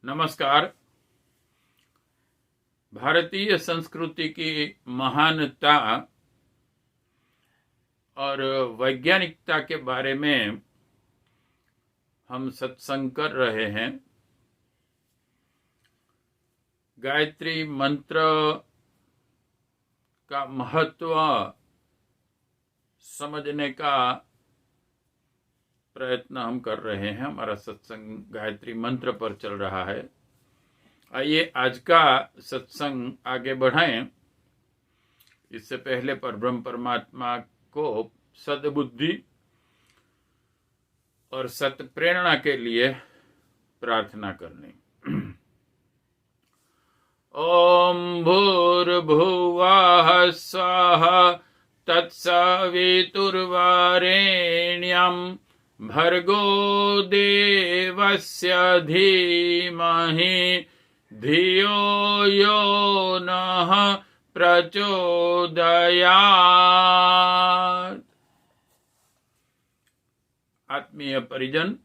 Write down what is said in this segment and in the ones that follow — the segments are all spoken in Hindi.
नमस्कार। भारतीय संस्कृति की महानता और वैज्ञानिकता के बारे में हम सत्संग कर रहे हैं। गायत्री मंत्र का महत्व समझने का प्रयत्न हम कर रहे हैं। हमारा सत्संग गायत्री मंत्र पर चल रहा है। आइए आज का सत्संग आगे बढ़ाएं। इससे पहले परब्रह्म परमात्मा को सद्बुद्धि और सत प्रेरणा के लिए प्रार्थना करनी। ओम भूर्भुवः स्वः तत्सवितुर्वरेण्यं भर्गो देवस्य धीमहि धियो यो नः प्रचोदयात्। आत्मीय परिजन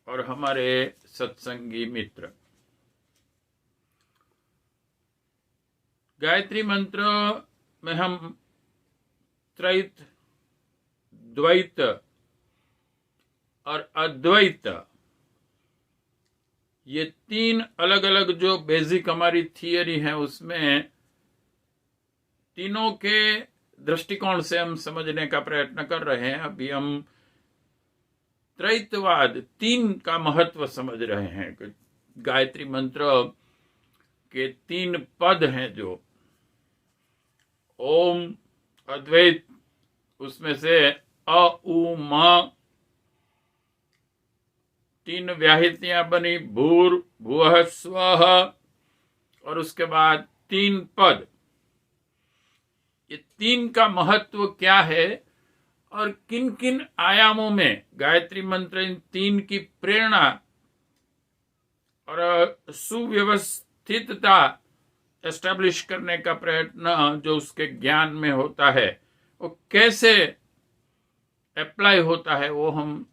और हमारे सत्संगी मित्र, गायत्री मंत्र में हम त्रैत, द्वैत और अद्वैत, ये तीन अलग अलग जो बेसिक हमारी थियरी है उसमें तीनों के दृष्टिकोण से हम समझने का प्रयत्न कर रहे हैं। अभी हम त्रैतवाद, तीन का महत्व समझ रहे हैं। गायत्री मंत्र के तीन पद हैं जो ओम अद्वैत, उसमें से अ उ म तीन व्याहृतियां बनी, भूर भुवः स्वः, और उसके बाद तीन पद। ये तीन का महत्व क्या है और किन किन आयामों में गायत्री मंत्र इन तीन की प्रेरणा और सुव्यवस्थितता एस्टैब्लिश करने का प्रयत्न जो उसके ज्ञान में होता है वो कैसे अप्लाई होता है वो हम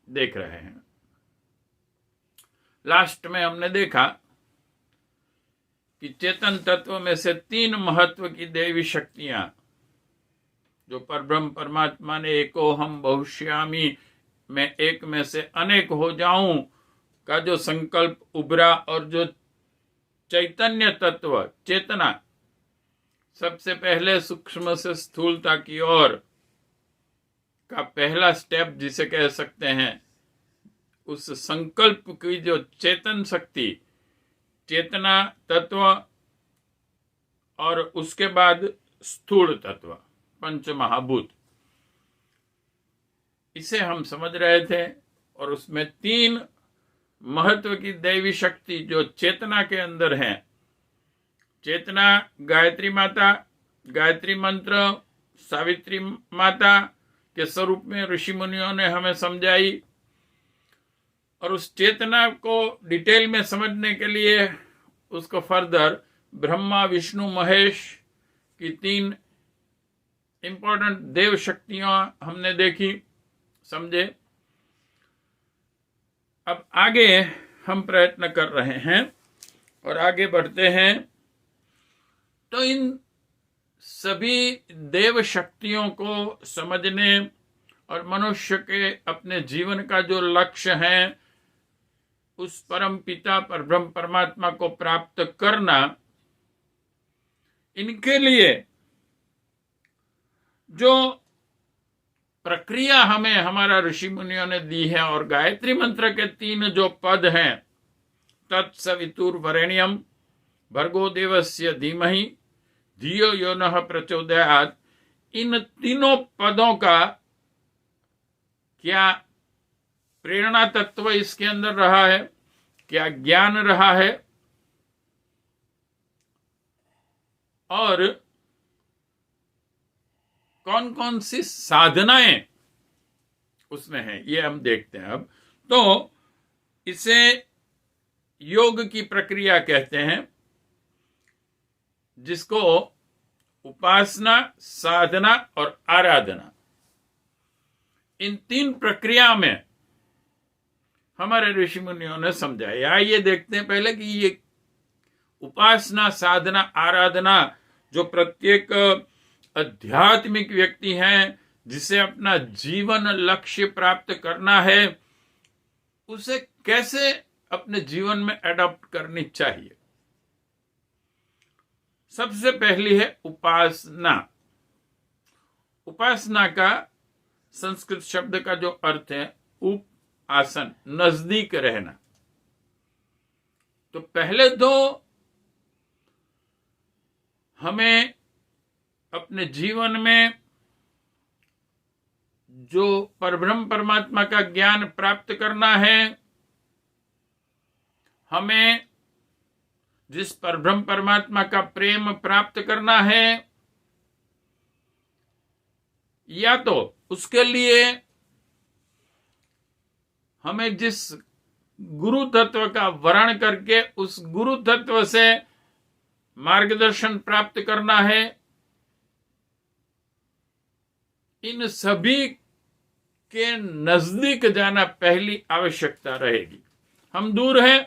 देख रहे हैं। लास्ट में हमने देखा कि चेतन तत्व में से तीन महत्व की दैवी शक्तियां जो परब्रह्म परमात्मा ने एको हम बहुश्यामी में एक में से अनेक हो जाऊं का जो संकल्प उभरा और जो चैतन्य तत्व चेतना सबसे पहले सूक्ष्म से स्थूलता की ओर का पहला स्टेप जिसे कह सकते हैं, उस संकल्प की जो चेतन शक्ति, चेतना तत्व और उसके बाद स्थूल तत्व, पंच महाभूत, इसे हम समझ रहे थे। और उसमें तीन महत्व की दैवी शक्ति जो चेतना के अंदर है, चेतना गायत्री माता, गायत्री मंत्र सावित्री माता के स्वरूप में ऋषि मुनियों ने हमें समझाई। और उस चेतना को डिटेल में समझने के लिए उसको फर्दर ब्रह्मा विष्णु महेश की तीन इंपॉर्टेंट देव शक्तियां हमने देखी, समझे। अब आगे हम प्रयत्न कर रहे हैं और आगे बढ़ते हैं। तो इन सभी देव शक्तियों को समझने और मनुष्य के अपने जीवन का जो लक्ष्य है उस परम पिता परब्रह्म परमात्मा को प्राप्त करना, इनके लिए जो प्रक्रिया हमें हमारा ऋषि मुनियों ने दी है और गायत्री मंत्र के तीन जो पद हैं, तत्सवितुर्वरेण्यम भर्गो देवस्य धीमहि धियो यो नः प्रचोदयात्, इन तीनों पदों का क्या प्रेरणा तत्व इसके अंदर रहा है, क्या ज्ञान रहा है और कौन कौन सी साधनाएं उसमें हैं, ये हम देखते हैं। अब तो इसे योग की प्रक्रिया कहते हैं, जिसको उपासना, साधना और आराधना, इन तीन प्रक्रिया में हमारे ऋषि मुनियों ने समझाया। आइए देखते हैं पहले कि ये उपासना, साधना, आराधना जो प्रत्येक आध्यात्मिक व्यक्ति हैं, जिसे अपना जीवन लक्ष्य प्राप्त करना है, उसे कैसे अपने जीवन में एडॉप्ट करनी चाहिए। सबसे पहली है उपासना। उपासना का संस्कृत शब्द का जो अर्थ है उप आसन, नजदीक रहना। तो पहले तो हमें अपने जीवन में जो परब्रह्म परमात्मा का ज्ञान प्राप्त करना है, हमें जिस परब्रह्म परमात्मा का प्रेम प्राप्त करना है, या तो उसके लिए हमें जिस गुरु तत्व का वरण करके उस गुरु तत्व से मार्गदर्शन प्राप्त करना है, इन सभी के नजदीक जाना पहली आवश्यकता रहेगी। हम दूर हैं,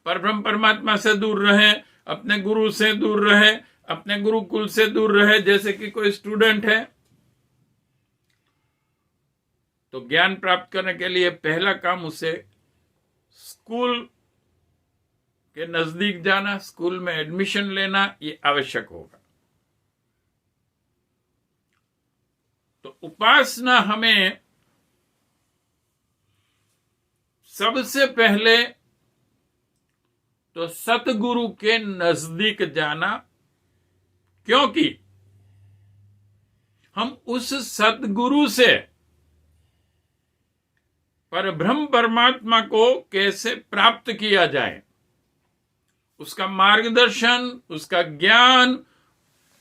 परब्रह्म परमात्मा से दूर रहे, अपने गुरु से दूर रहे, अपने गुरुकुल से दूर रहे। जैसे कि कोई स्टूडेंट है तो ज्ञान प्राप्त करने के लिए पहला काम उसे स्कूल के नजदीक जाना, स्कूल में एडमिशन लेना, ये आवश्यक होगा। तो उपासना हमें सबसे पहले तो सतगुरु के नजदीक जाना, क्योंकि हम उस सतगुरु से परब्रह्म परमात्मा को कैसे प्राप्त किया जाए, उसका मार्गदर्शन, उसका ज्ञान,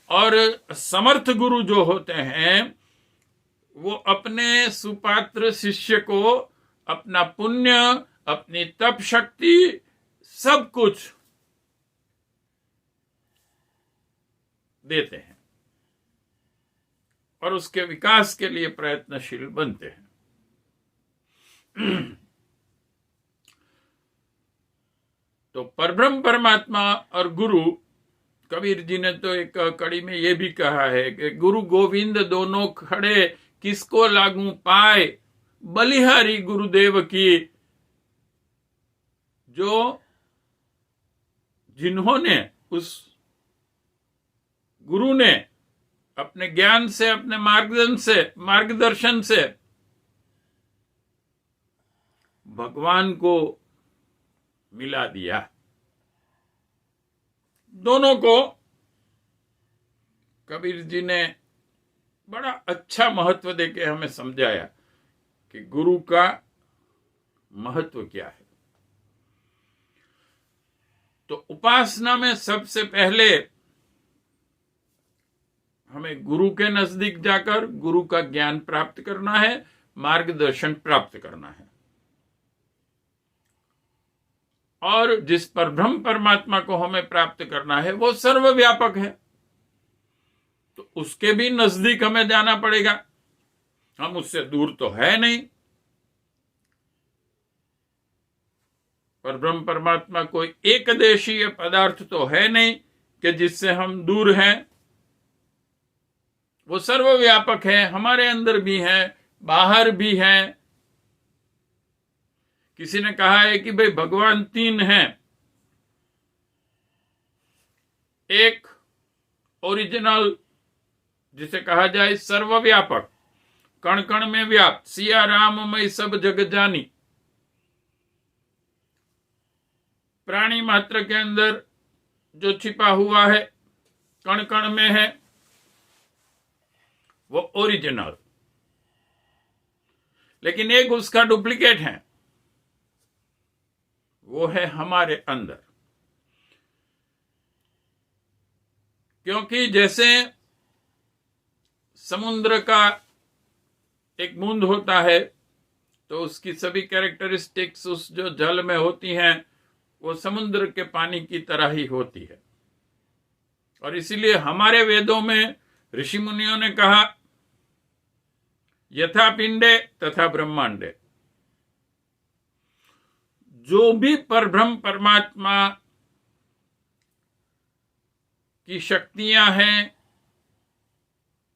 और समर्थ गुरु जो होते हैं वो अपने सुपात्र शिष्य को अपना पुण्य, अपनी तप शक्ति, सब कुछ देते हैं और उसके विकास के लिए प्रयत्नशील बनते हैं। तो परब्रह्म परमात्मा और गुरु, कबीर जी ने तो एक कड़ी में यह भी कहा है कि गुरु गोविंद दोनों खड़े, किसको लागू पाए, बलिहारी गुरुदेव की। जो जिन्होंने, उस गुरु ने अपने ज्ञान से, अपने मार्गदर्शन से भगवान को मिला दिया। दोनों को कबीर जी ने बड़ा अच्छा महत्व देके हमें समझाया कि गुरु का महत्व क्या है। तो उपासना में सबसे पहले हमें गुरु के नजदीक जाकर गुरु का ज्ञान प्राप्त करना है, मार्गदर्शन प्राप्त करना है। और जिस परब्रह्म परमात्मा को हमें प्राप्त करना है वो सर्वव्यापक है, तो उसके भी नजदीक हमें जाना पड़ेगा। हम उससे दूर तो है नहीं। परब्रह्म परमात्मा कोई एक देशीय पदार्थ तो है नहीं कि जिससे हम दूर हैं। वो सर्वव्यापक है, हमारे अंदर भी है, बाहर भी है। किसी ने कहा है कि भाई भगवान तीन हैं, एक ओरिजिनल जिसे कहा जाए सर्वव्यापक, कण कण में व्याप्त, सिया राम मई सब जग जानी। प्राणी मात्र के अंदर जो छिपा हुआ है, कण कण में है, वो ओरिजिनल। लेकिन एक उसका डुप्लीकेट है, वो है हमारे अंदर। क्योंकि जैसे समुद्र का एक बूंद होता है तो उसकी सभी कैरेक्टरिस्टिक्स उस जो जल में होती हैं वो समुद्र के पानी की तरह ही होती है। और इसीलिए हमारे वेदों में ऋषि मुनियों ने कहा यथा पिंडे तथा ब्रह्मांडे, जो भी परब्रह्म परमात्मा की शक्तियां हैं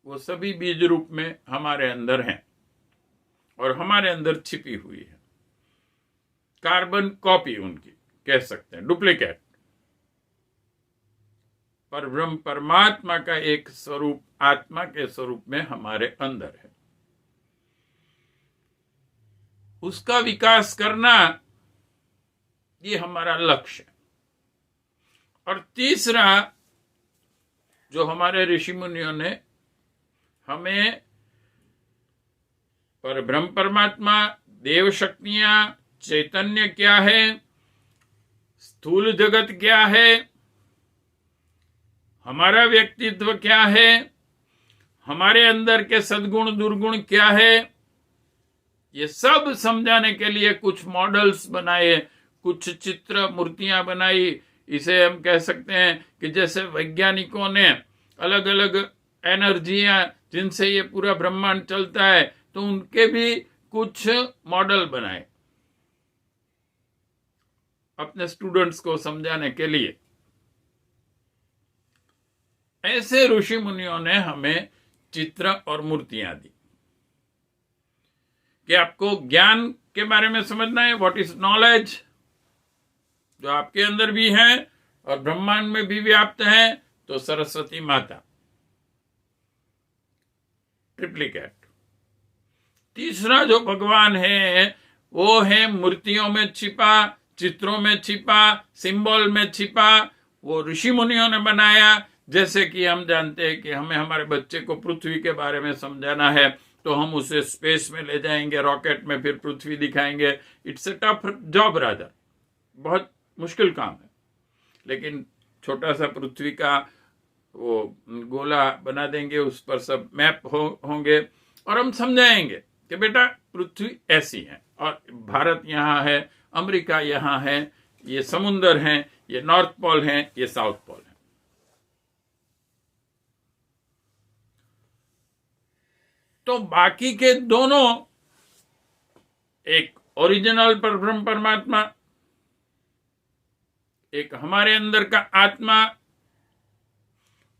वो सभी बीज रूप में हमारे अंदर हैं और हमारे अंदर छिपी हुई है। कार्बन कॉपी उनकी कह सकते हैं, डुप्लीकेट। परब्रह्म परमात्मा का एक स्वरूप आत्मा के स्वरूप में हमारे अंदर है। उसका विकास करना ये हमारा लक्ष्य है। और तीसरा जो हमारे ऋषि मुनियों ने हमें परब्रह्म परमात्मा, देव शक्तियां, चैतन्य क्या है, स्थूल जगत क्या है, हमारा व्यक्तित्व क्या है, हमारे अंदर के सद्गुण दुर्गुण क्या है, ये सब समझाने के लिए कुछ मॉडल्स बनाए, कुछ चित्र मूर्तियां बनाई। इसे हम कह सकते हैं कि जैसे वैज्ञानिकों ने अलग अलग एनर्जियां जिनसे ये पूरा ब्रह्मांड चलता है, तो उनके भी कुछ मॉडल बनाए अपने स्टूडेंट्स को समझाने के लिए। ऐसे ऋषि मुनियों ने हमें चित्र और मूर्तियां दी कि आपको ज्ञान के बारे में समझना है, व्हाट इज नॉलेज, जो आपके अंदर भी है और ब्रह्मांड में भी व्याप्त है, तो सरस्वती माता, ट्रिप्लिकेट। तीसरा जो भगवान है वो है मूर्तियों में छिपा, चित्रों में छिपा, सिंबल में छिपा। वो ऋषि मुनियों ने बनाया। जैसे कि हम जानते हैं कि हमें हमारे बच्चे को पृथ्वी के बारे में समझाना है तो हम उसे स्पेस में ले जाएंगे, रॉकेट में, फिर पृथ्वी दिखाएंगे। It's a tough job rather, बहुत मुश्किल काम है। लेकिन छोटा सा पृथ्वी का वो गोला बना देंगे, उस पर सब मैप होंगे और हम समझाएंगे कि बेटा पृथ्वी ऐसी है और भारत यहाँ है, अमेरिका यहाँ है, ये समुंदर हैं, ये नॉर्थ पोल है, ये साउथ पोल है। तो बाकी के दोनों, एक ओरिजिनल परब्रह्म परमात्मा, एक हमारे अंदर का आत्मा,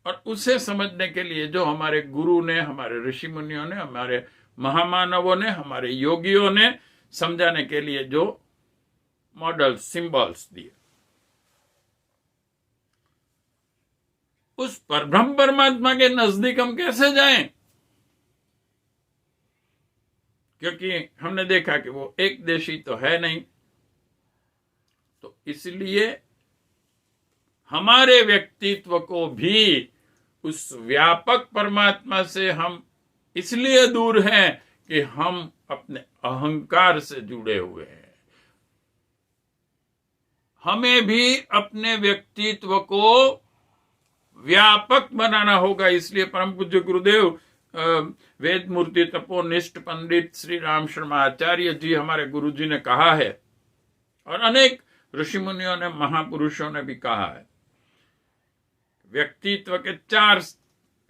और उसे समझने के लिए जो हमारे गुरु ने, हमारे ऋषि मुनियों ने, हमारे महामानवों ने, हमारे योगियों ने समझाने के लिए जो मॉडल, सिंबल्स दिए, उस परब्रह्म परमात्मा के नजदीक हम कैसे जाएं? क्योंकि हमने देखा कि वो एक देशी तो है नहीं, तो इसलिए हमारे व्यक्तित्व को भी उस व्यापक परमात्मा से हम इसलिए दूर हैं कि हम अपने अहंकार से जुड़े हुए हैं। हमें भी अपने व्यक्तित्व को व्यापक बनाना होगा। इसलिए परम पूज्य गुरुदेव वेद मूर्ति तपोनिष्ठ पंडित श्री राम शर्मा आचार्य जी, हमारे गुरु जी ने कहा है, और अनेक ऋषि मुनियों ने, महापुरुषों ने भी कहा है, व्यक्तित्व के 4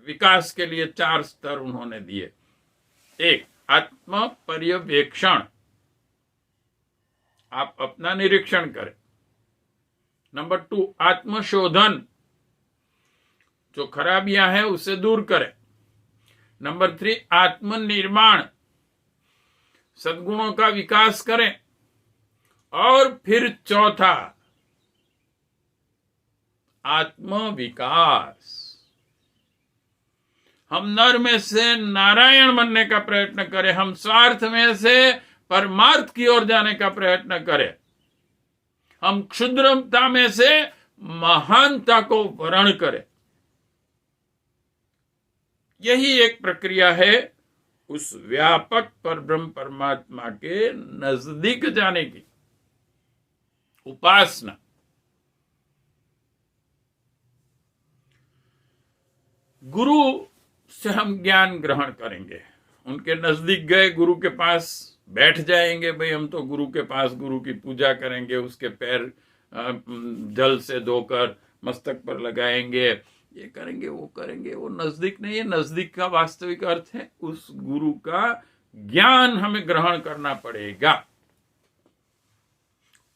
विकास के लिए 4 स्तर उन्होंने दिए। 1, आत्म पर्यवेक्षण, आप अपना निरीक्षण करें। नंबर 2, आत्मशोधन, जो खराबियां हैं उसे दूर करें। नंबर 3, आत्मनिर्माण, सद्गुणों का विकास करें। और फिर चौथा, आत्म विकास, हम नर में से नारायण बनने का प्रयत्न करें, हम स्वार्थ में से परमार्थ की ओर जाने का प्रयत्न करें, हम क्षुद्रता में से महानता को वर्ण करें। यही एक प्रक्रिया है उस व्यापक परब्रह्म परमात्मा के नजदीक जाने की, उपासना। गुरु से हम ज्ञान ग्रहण करेंगे, उनके नजदीक गए, गुरु के पास बैठ जाएंगे। भाई हम तो गुरु के पास गुरु की पूजा करेंगे, उसके पैर जल से धोकर मस्तक पर लगाएंगे, ये करेंगे, वो करेंगे। वो नजदीक नहीं है। नजदीक का वास्तविक अर्थ है उस गुरु का ज्ञान हमें ग्रहण करना पड़ेगा।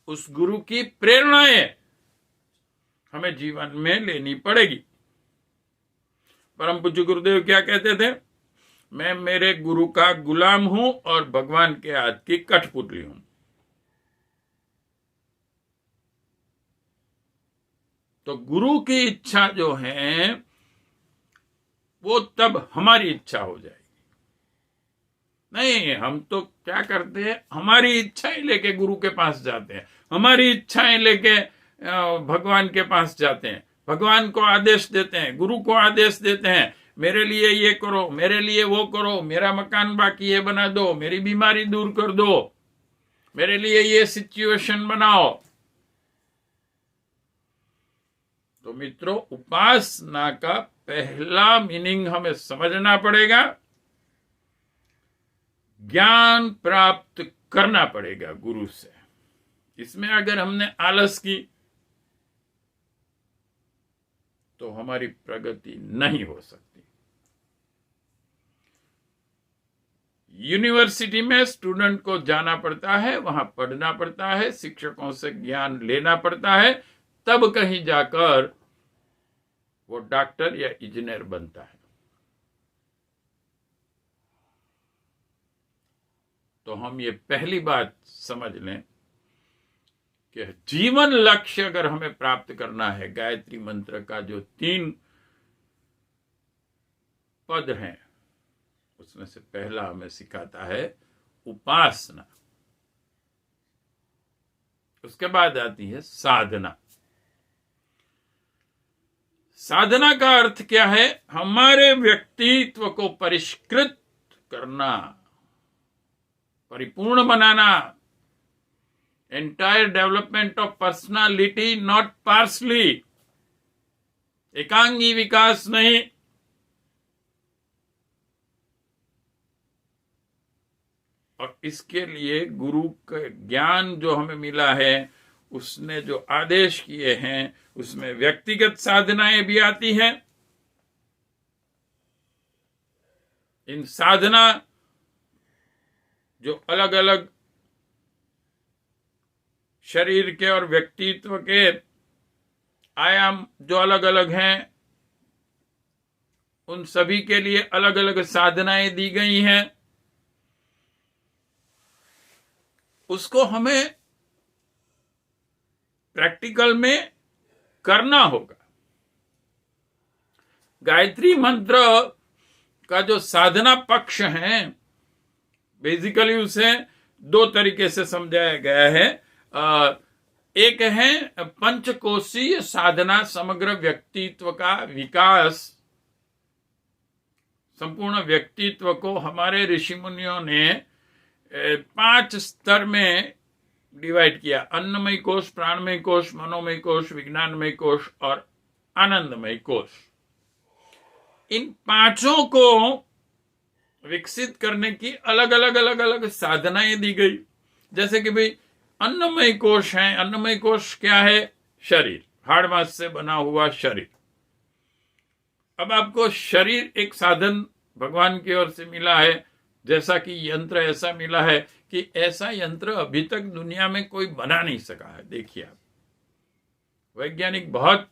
उस गुरु की प्रेरणाएं हमें जीवन में लेनी पड़ेगी। परम पूज्य गुरुदेव क्या कहते थे? मैं मेरे गुरु का गुलाम हूं और भगवान के हाथ की कठपुतली हूं। तो गुरु की इच्छा जो है वो तब हमारी इच्छा हो जाएगी। नहीं, हम तो क्या करते हैं, हमारी इच्छाएं लेके गुरु के पास जाते हैं, हमारी इच्छाएं लेके भगवान के पास जाते हैं, भगवान को आदेश देते हैं, गुरु को आदेश देते हैं, मेरे लिए ये करो, मेरे लिए वो करो, मेरा मकान बाकी है बना दो, मेरी बीमारी दूर कर दो, मेरे लिए ये सिचुएशन बनाओ। तो मित्रों, उपासना का पहला मीनिंग हमें समझना पड़ेगा, ज्ञान प्राप्त करना पड़ेगा गुरु से। इसमें अगर हमने आलस की तो हमारी प्रगति नहीं हो सकती। यूनिवर्सिटी में स्टूडेंट को जाना पड़ता है, वहां पढ़ना पड़ता है, शिक्षकों से ज्ञान लेना पड़ता है, तब कहीं जाकर वो डॉक्टर या इंजीनियर बनता है। तो हम ये पहली बात समझ लें कि जीवन लक्ष्य अगर हमें प्राप्त करना है, गायत्री मंत्र का जो 3 पद हैं उसमें से पहला हमें सिखाता है उपासना, उसके बाद आती है साधना। साधना का अर्थ क्या है? हमारे व्यक्तित्व को परिष्कृत करना, परिपूर्ण बनाना, entire development of personality, not partially, एकांगी विकास नहीं। और इसके लिए गुरु का ज्ञान जो हमें मिला है, उसने जो आदेश किए हैं, उसमें व्यक्तिगत साधनाएं भी आती हैं। इन साधना जो अलग अलग शरीर के और व्यक्तित्व के आयाम जो अलग अलग हैं, उन सभी के लिए अलग अलग साधनाएं दी गई हैं। उसको हमें प्रैक्टिकल में करना होगा। गायत्री मंत्र का जो साधना पक्ष है, बेसिकली उसे 2 तरीके से समझाया गया है। एक है पंचकोशीय साधना, समग्र व्यक्तित्व का विकास। संपूर्ण व्यक्तित्व को हमारे ऋषि मुनियों ने 5 स्तर में डिवाइड किया: अन्नमय कोश, प्राणमय कोश, मनोमय कोश, विज्ञानमय कोश और आनंदमय कोश। इन 5 को विकसित करने की अलग अलग साधनाएं दी गई। जैसे कि भाई अन्नमय कोश है। अन्नमय कोश क्या है? शरीर, हाड़ मांस से बना हुआ शरीर। अब आपको शरीर एक साधन भगवान की ओर से मिला है, जैसा कि यंत्र ऐसा मिला है कि ऐसा यंत्र अभी तक दुनिया में कोई बना नहीं सका है। देखिए, आप वैज्ञानिक बहुत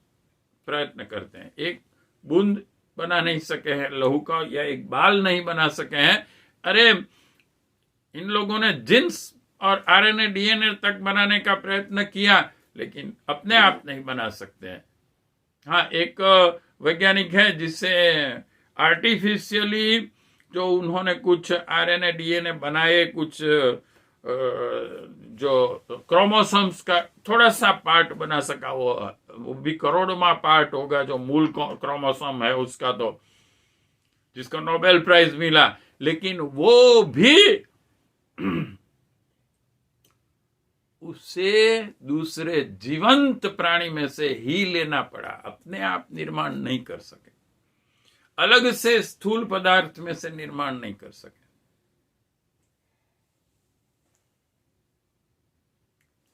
प्रयत्न करते हैं, एक बूंद बना नहीं सके हैं लहू का, या एक बाल नहीं बना सके हैं। अरे, इन लोगों ने जिन्स और आरएनए डीएनए तक बनाने का प्रयत्न किया, लेकिन अपने आप नहीं बना सकते हैं। हाँ, एक वैज्ञानिक है जिससे आर्टिफिशियली जो उन्होंने कुछ आरएनए डीएनए बनाए, कुछ जो क्रोमोसोम्स का थोड़ा सा पार्ट बना सका, वो भी करोड़वां पार्ट होगा जो मूल क्रोमोसोम है उसका, तो जिसको नोबेल प्राइज मिला। लेकिन वो भी उसे दूसरे जीवंत प्राणी में से ही लेना पड़ा, अपने आप निर्माण नहीं कर सके, अलग से स्थूल पदार्थ में से निर्माण नहीं कर सके।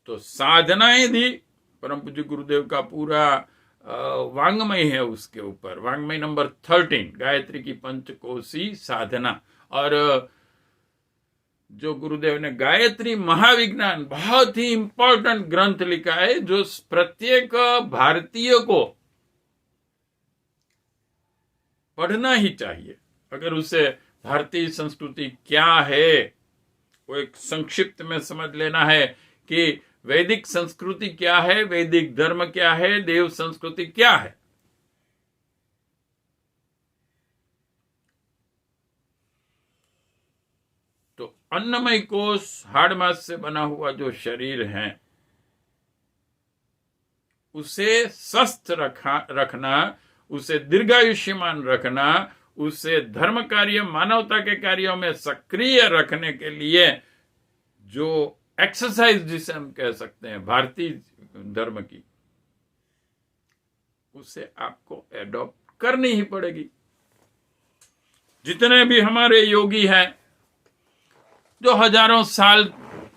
तो साधनाएं दी। परम पूज्य गुरुदेव का पूरा वांग्मय है उसके ऊपर, वांग्मय नंबर 13, गायत्री की पंचकोशी साधना। और जो गुरुदेव ने गायत्री महाविज्ञान, बहुत ही इंपॉर्टेंट ग्रंथ लिखा है, जो प्रत्येक भारतीय को पढ़ना ही चाहिए। अगर उसे भारतीय संस्कृति क्या है वो एक संक्षिप्त में समझ लेना है कि वैदिक संस्कृति क्या है, वैदिक धर्म क्या है, देव संस्कृति क्या है। तो अन्नमय कोश, हाड़ मांस से बना हुआ जो शरीर है उसे स्वस्थ रखना, उसे दीर्घायुष्यमान रखना, उसे धर्म कार्य, मानवता के कार्यों में सक्रिय रखने के लिए जो एक्सरसाइज जिसे हम कह सकते हैं भारतीय धर्म की, उसे आपको एडॉप्ट करनी ही पड़ेगी। जितने भी हमारे योगी हैं जो हजारों साल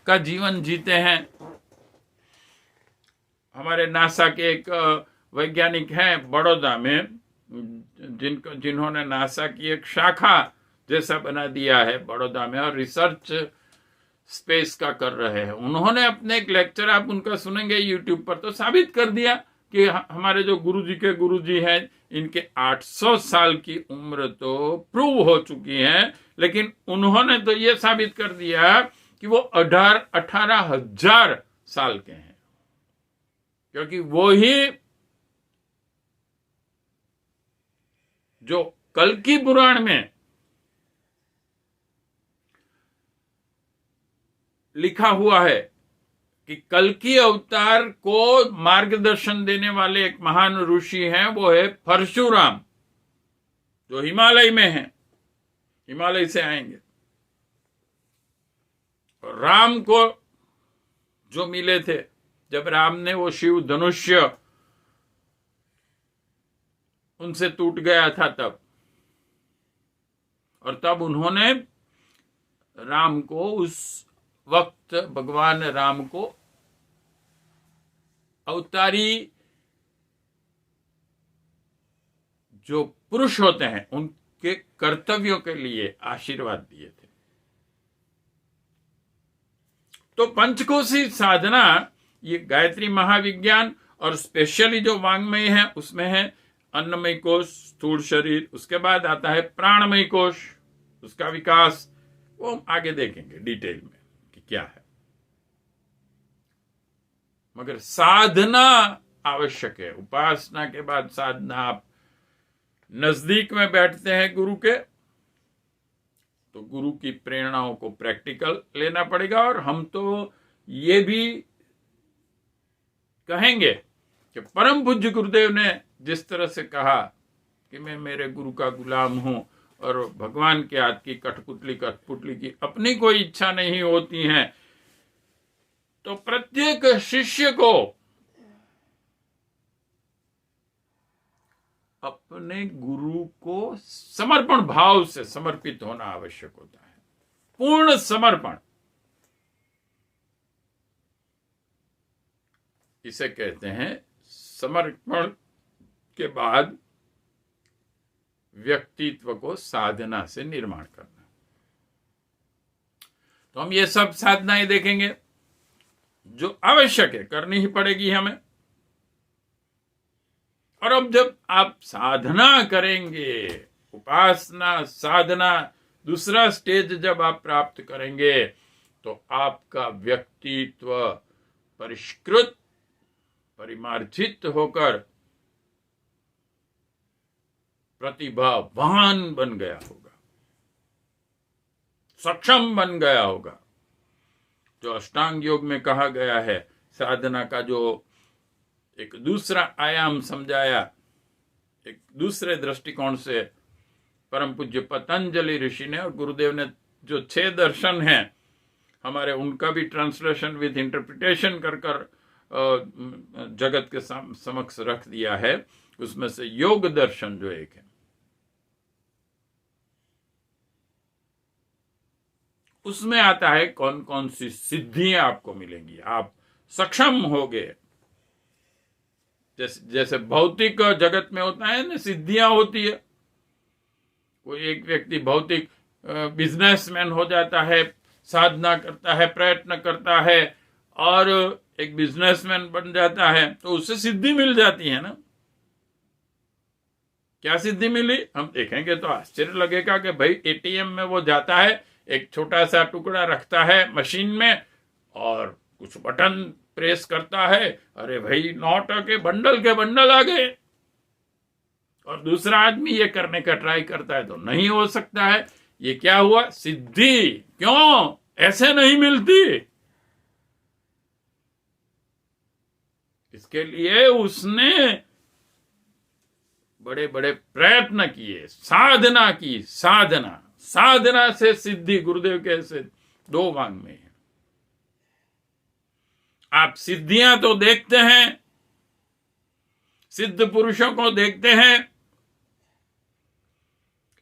का जीवन जीते हैं, हमारे नासा के एक वैज्ञानिक हैं बड़ौदा में, जिन्होंने नासा की एक शाखा जैसा बना दिया है बड़ौदा में और रिसर्च स्पेस का कर रहे हैं। उन्होंने अपने एक लेक्चर, आप उनका सुनेंगे यूट्यूब पर, तो साबित कर दिया कि हमारे जो गुरुजी के गुरुजी हैं इनके 800 साल की उम्र तो प्रूव हो चुकी है, लेकिन उन्होंने तो ये साबित कर दिया कि वो 18,000 साल के हैं, क्योंकि वो ही जो कल्कि पुराण में लिखा हुआ है कि कल्कि अवतार को मार्गदर्शन देने वाले एक महान ऋषि हैं, वो है परशुराम, जो हिमालय में हैं, हिमालय से आएंगे। राम को जो मिले थे जब राम ने वो शिव धनुष्य उनसे टूट गया था तब, और तब उन्होंने राम को, उस वक्त भगवान राम को अवतारी जो पुरुष होते हैं उनके कर्तव्यों के लिए आशीर्वाद दिए थे। तो पंचकोशी साधना, ये गायत्री महाविज्ञान और स्पेशली जो वांग्मय है उसमें है अन्नमय कोश, स्थूल शरीर, उसके बाद आता है प्राणमय कोश, उसका विकास, वो हम आगे देखेंगे डिटेल में कि क्या है। मगर साधना आवश्यक है। उपासना के बाद साधना। आप नजदीक में बैठते हैं गुरु के, तो गुरु की प्रेरणाओं को प्रैक्टिकल लेना पड़ेगा। और हम तो ये भी कहेंगे कि परम पूज्य गुरुदेव ने जिस तरह से कहा कि मैं मेरे गुरु का गुलाम हूं और भगवान के हाथ की कठपुतली की अपनी कोई इच्छा नहीं होती है, तो प्रत्येक शिष्य को अपने गुरु को समर्पण भाव से समर्पित होना आवश्यक होता है। पूर्ण समर्पण, इसे कहते हैं समर्पण के बाद व्यक्तित्व को साधना से निर्माण करना। तो हम ये सब साधनाएं देखेंगे जो आवश्यक है, करनी ही पड़ेगी हमें। और अब जब आप साधना करेंगे, उपासना साधना दूसरा स्टेज जब आप प्राप्त करेंगे, तो आपका व्यक्तित्व परिष्कृत, परिमार्जित होकर प्रतिभावान बन गया होगा, सक्षम बन गया होगा। जो अष्टांग योग में कहा गया है, साधना का जो एक दूसरा आयाम समझाया, एक दूसरे दृष्टिकोण से परम पूज्य पतंजलि ऋषि ने और गुरुदेव ने जो 6 दर्शन हैं हमारे, उनका भी ट्रांसलेशन विद इंटरप्रिटेशन कर जगत के समक्ष रख दिया है। उसमें से योग दर्शन जो एक है, उसमें आता है कौन कौन सी सिद्धियां आपको मिलेंगी, आप सक्षम होगे। जैसे भौतिक जगत में होता है ना, सिद्धियां होती है। कोई एक व्यक्ति भौतिक बिजनेसमैन हो जाता है, साधना करता है, प्रयत्न करता है और एक बिजनेसमैन बन जाता है, तो उससे सिद्धि मिल जाती है ना। क्या सिद्धि मिली हम देखेंगे तो आश्चर्य लगेगा कि भाई एटीएम में वो जाता है, एक छोटा सा टुकड़ा रखता है मशीन में और कुछ बटन प्रेस करता है, अरे भाई नोट के बंडल आ गए। और दूसरा आदमी ये करने का ट्राई करता है तो नहीं हो सकता है। ये क्या हुआ? सिद्धि। क्यों? ऐसे नहीं मिलती। इसके लिए उसने बड़े बड़े प्रयत्न किए, साधना की। साधना से सिद्धि गुरुदेव के ऐसे 2 भाग में है। आप सिद्धियां तो देखते हैं, सिद्ध पुरुषों को देखते हैं,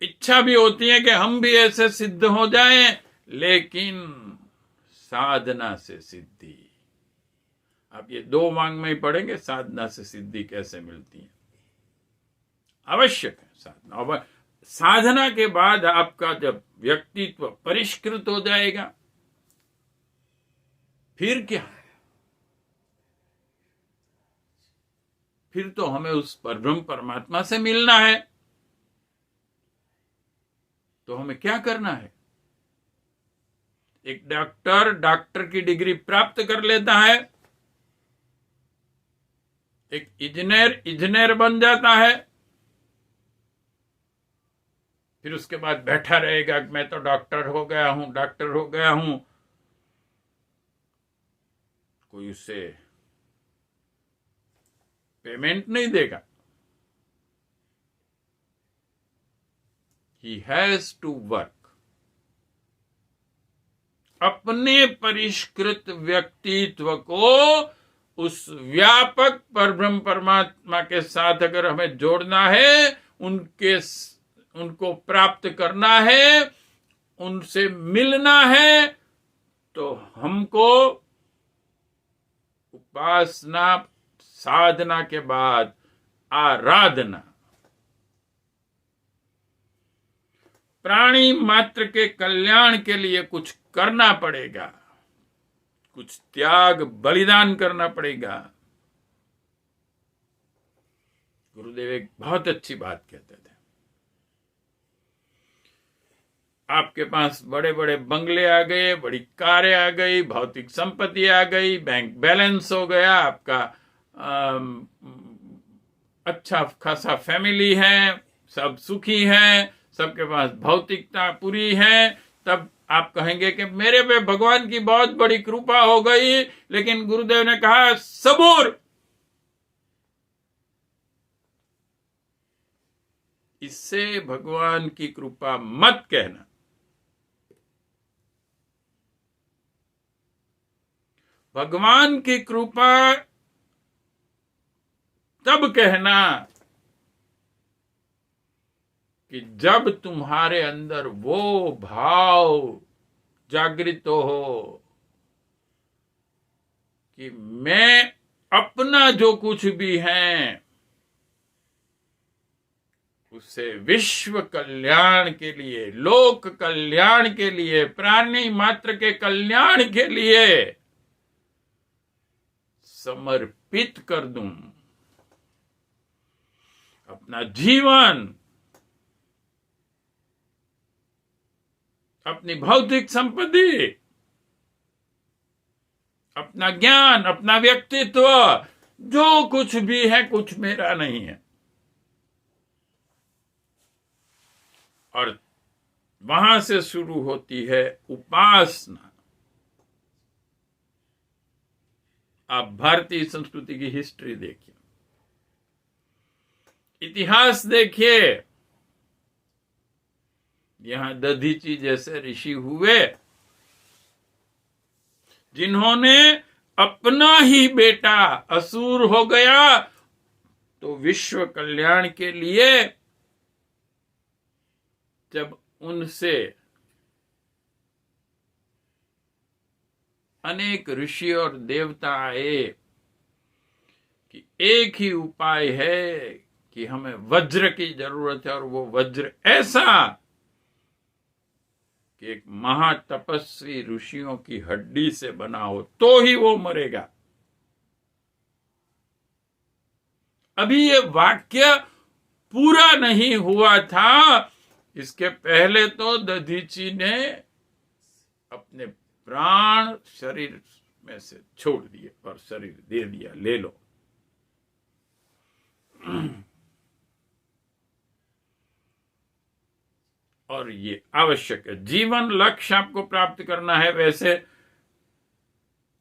इच्छा भी होती है कि हम भी ऐसे सिद्ध हो जाएं, लेकिन साधना से सिद्धि। आप ये 2 भाग में ही पढ़ेंगे, साधना से सिद्धि कैसे मिलती है। आवश्यक है साधना। और साधना के बाद आपका जब व्यक्तित्व परिष्कृत हो जाएगा, फिर क्या है? फिर तो हमें उस परब्रह्म परमात्मा से मिलना है। तो हमें क्या करना है? एक डॉक्टर की डिग्री प्राप्त कर लेता है, एक इंजीनियर बन जाता है, फिर उसके बाद बैठा रहेगा कि मैं तो डॉक्टर हो गया हूं। कोई उससे पेमेंट नहीं देगा। He has to work. अपने परिष्कृत व्यक्तित्व को उस व्यापक परब्रह्म परमात्मा के साथ अगर हमें जोड़ना है, उनको प्राप्त करना है, उनसे मिलना है, तो हमको उपासना, साधना के बाद आराधना, प्राणी मात्र के कल्याण के लिए कुछ करना पड़ेगा, कुछ त्याग बलिदान करना पड़ेगा। गुरुदेव एक बहुत अच्छी बात कहते थे, आपके पास बड़े बड़े बंगले आ गए, बड़ी कारें आ गई, भौतिक संपत्ति आ गई, बैंक बैलेंस हो गया, आपका अच्छा खासा फैमिली है, सब सुखी हैं, सबके पास भौतिकता पूरी है, तब आप कहेंगे कि मेरे पे भगवान की बहुत बड़ी कृपा हो गई। लेकिन गुरुदेव ने कहा सबूर, इससे भगवान की कृपा मत कहना। भगवान की कृपा तब कहना कि जब तुम्हारे अंदर वो भाव जागृत हो कि मैं अपना जो कुछ भी है उससे विश्व कल्याण के लिए, लोक कल्याण के लिए, प्राणी मात्र के कल्याण के लिए समर्पित कर दूं अपना जीवन, अपनी भौतिक संपत्ति, अपना ज्ञान, अपना व्यक्तित्व, जो कुछ भी है कुछ मेरा नहीं है। और वहां से शुरू होती है उपासना। आप भारतीय संस्कृति की हिस्ट्री देखिए, इतिहास देखिए। यहां दधीची जैसे ऋषि हुए जिन्होंने अपना ही बेटा असुर हो गया तो विश्व कल्याण के लिए जब उनसे अनेक ऋषि और देवता आए कि एक ही उपाय है कि हमें वज्र की जरूरत है, और वो वज्र ऐसा कि एक महातपस्वी ऋषियों की हड्डी से बना हो तो ही वो मरेगा। अभी ये वाक्य पूरा नहीं हुआ था, इसके पहले तो दधीची ने अपने प्राण शरीर में से छोड़ दिए और शरीर दे दिया, ले लो। और ये आवश्यक है। जीवन लक्ष्य आपको प्राप्त करना है, वैसे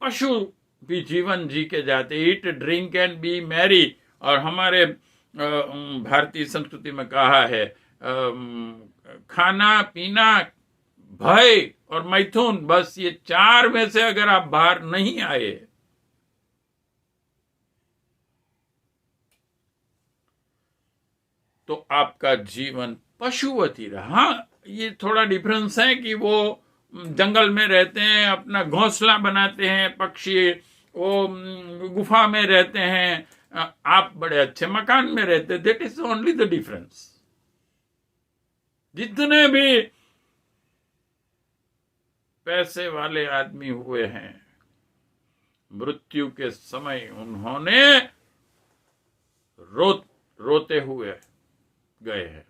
पशु भी जीवन जी के जाते, eat drink and B Mary. और हमारे भारतीय संस्कृति में कहा है खाना पीना भय और मैथुन, बस ये चार में से अगर आप बाहर नहीं आए तो आपका जीवन पशुवती रहा। ये थोड़ा डिफरेंस है कि वो जंगल में रहते हैं, अपना घोंसला बनाते हैं पक्षी, वो गुफा में रहते हैं, आप बड़े अच्छे मकान में रहते। That is only the difference. जितने भी पैसे वाले आदमी हुए हैं, मृत्यु के समय उन्होंने रोते हुए गए हैं,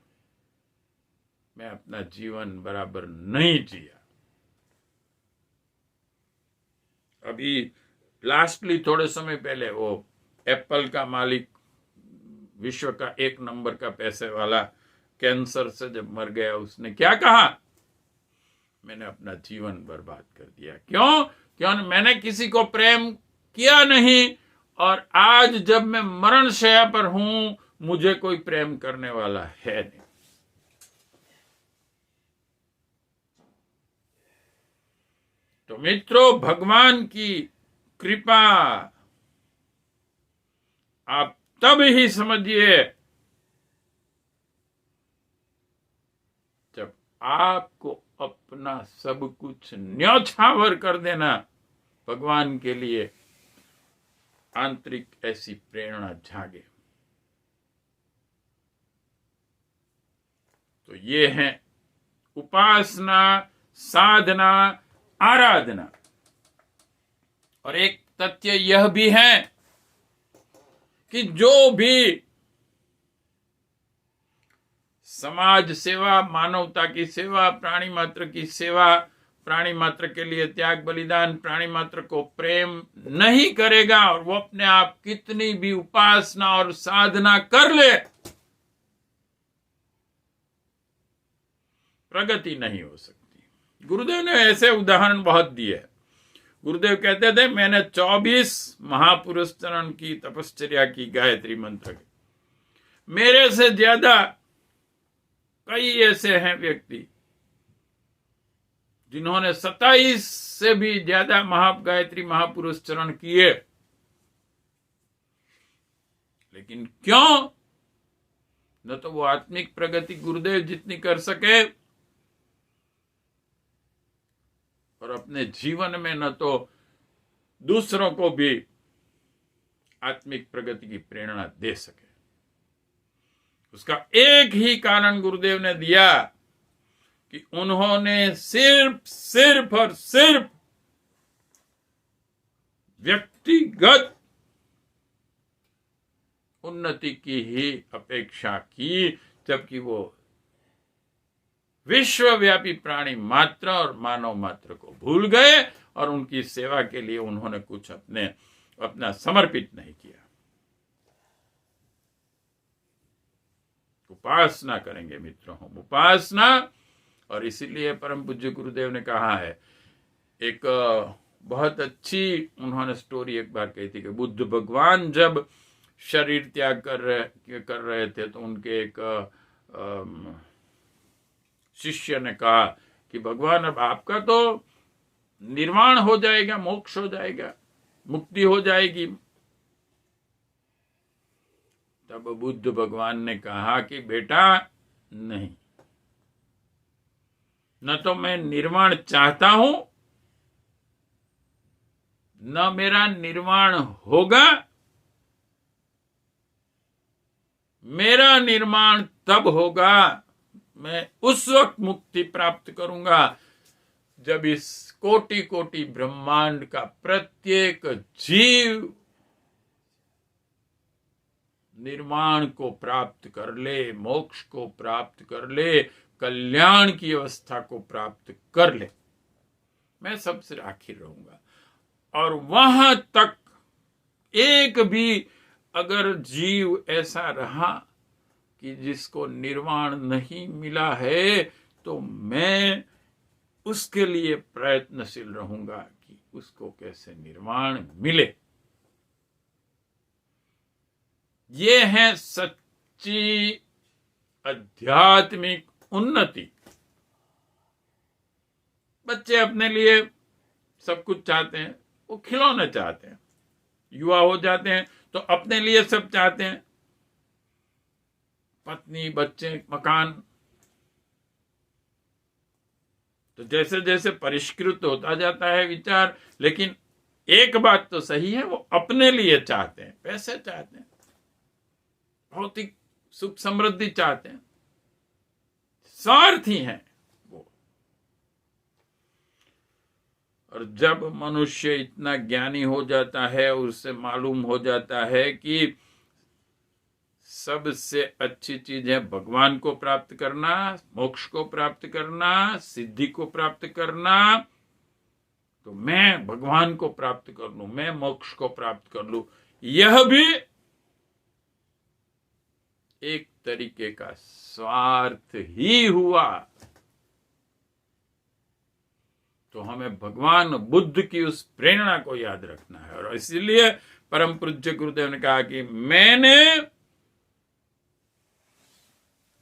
मैं अपना जीवन बराबर नहीं जिया। अभी लास्टली थोड़े समय पहले वो एप्पल का मालिक, विश्व का 1 नंबर का पैसे वाला, कैंसर से जब मर गया, उसने क्या कहा? मैंने अपना जीवन बर्बाद कर दिया। क्यों मैंने किसी को प्रेम किया नहीं, और आज जब मैं मरण शैया पर हूं, मुझे कोई प्रेम करने वाला है नहीं। तो मित्रों, भगवान की कृपा आप तब ही समझिए जब आपको अपना सब कुछ न्यौछावर कर देना भगवान के लिए आंतरिक ऐसी प्रेरणा जागे। तो ये है उपासना, साधना, आराधना। और एक तथ्य यह भी है कि जो भी समाज सेवा, मानवता की सेवा, प्राणी मात्र की सेवा, प्राणी मात्र के लिए त्याग बलिदान, प्राणी मात्र को प्रेम नहीं करेगा, और वो अपने आप कितनी भी उपासना और साधना कर ले, प्रगति नहीं हो सकती। गुरुदेव ने ऐसे उदाहरण बहुत दिए। गुरुदेव कहते थे, मैंने 24 महापुरुष चरण की तपश्चर्या की गायत्री मंत्र की। मेरे से ज्यादा कई ऐसे हैं व्यक्ति जिन्होंने 27 से भी ज्यादा गायत्री महापुरुष चरण किए, लेकिन क्यों? न तो वो आत्मिक प्रगति गुरुदेव जितनी कर सके, और अपने जीवन में न तो दूसरों को भी आत्मिक प्रगति की प्रेरणा दे सके। उसका एक ही कारण गुरुदेव ने दिया कि उन्होंने सिर्फ और सिर्फ व्यक्तिगत उन्नति की ही अपेक्षा की, जबकि वो विश्वव्यापी प्राणी मात्र और मानव मात्र को भूल गए, और उनकी सेवा के लिए उन्होंने कुछ अपना समर्पित नहीं किया। उपासना करेंगे मित्रों हम, उपासना। और इसीलिए परम पूज्य गुरुदेव ने कहा है, एक बहुत अच्छी उन्होंने स्टोरी एक बार कही थी कि बुद्ध भगवान जब शरीर त्याग कर रहे थे, तो उनके एक शिष्य ने कहा कि भगवान, अब आपका तो निर्वाण हो जाएगा, मोक्ष हो जाएगा, मुक्ति हो जाएगी। तब बुद्ध भगवान ने कहा कि बेटा नहीं, न तो मैं निर्वाण चाहता हूं, न मेरा निर्वाण होगा। मेरा निर्माण तब होगा, मैं उस वक्त मुक्ति प्राप्त करूंगा जब इस कोटि कोटि ब्रह्मांड का प्रत्येक जीव निर्माण को प्राप्त कर ले, मोक्ष को प्राप्त कर ले, कल्याण की अवस्था को प्राप्त कर ले, मैं सबसे आखिर रहूंगा। और वहां तक एक भी अगर जीव ऐसा रहा कि जिसको निर्वाण नहीं मिला है, तो मैं उसके लिए प्रयत्नशील रहूंगा कि उसको कैसे निर्वाण मिले। ये है सच्ची आध्यात्मिक उन्नति। बच्चे अपने लिए सब कुछ चाहते हैं, वो खिलौने चाहते हैं, युवा हो जाते हैं तो अपने लिए सब चाहते हैं, पत्नी, बच्चे, मकान। तो जैसे जैसे परिष्कृत होता जाता है विचार, लेकिन एक बात तो सही है, वो अपने लिए चाहते हैं, पैसे चाहते हैं, भौतिक सुख समृद्धि चाहते हैं, स्वार्थी हैं वो। और जब मनुष्य इतना ज्ञानी हो जाता है, उससे मालूम हो जाता है कि सबसे अच्छी चीज है भगवान को प्राप्त करना, मोक्ष को प्राप्त करना, सिद्धि को प्राप्त करना, तो मैं भगवान को प्राप्त कर लूं, मैं मोक्ष को प्राप्त कर लूं, यह भी एक तरीके का स्वार्थ ही हुआ। तो हमें भगवान बुद्ध की उस प्रेरणा को याद रखना है। और इसीलिए परम पूज्य गुरुदेव ने कहा कि मैंने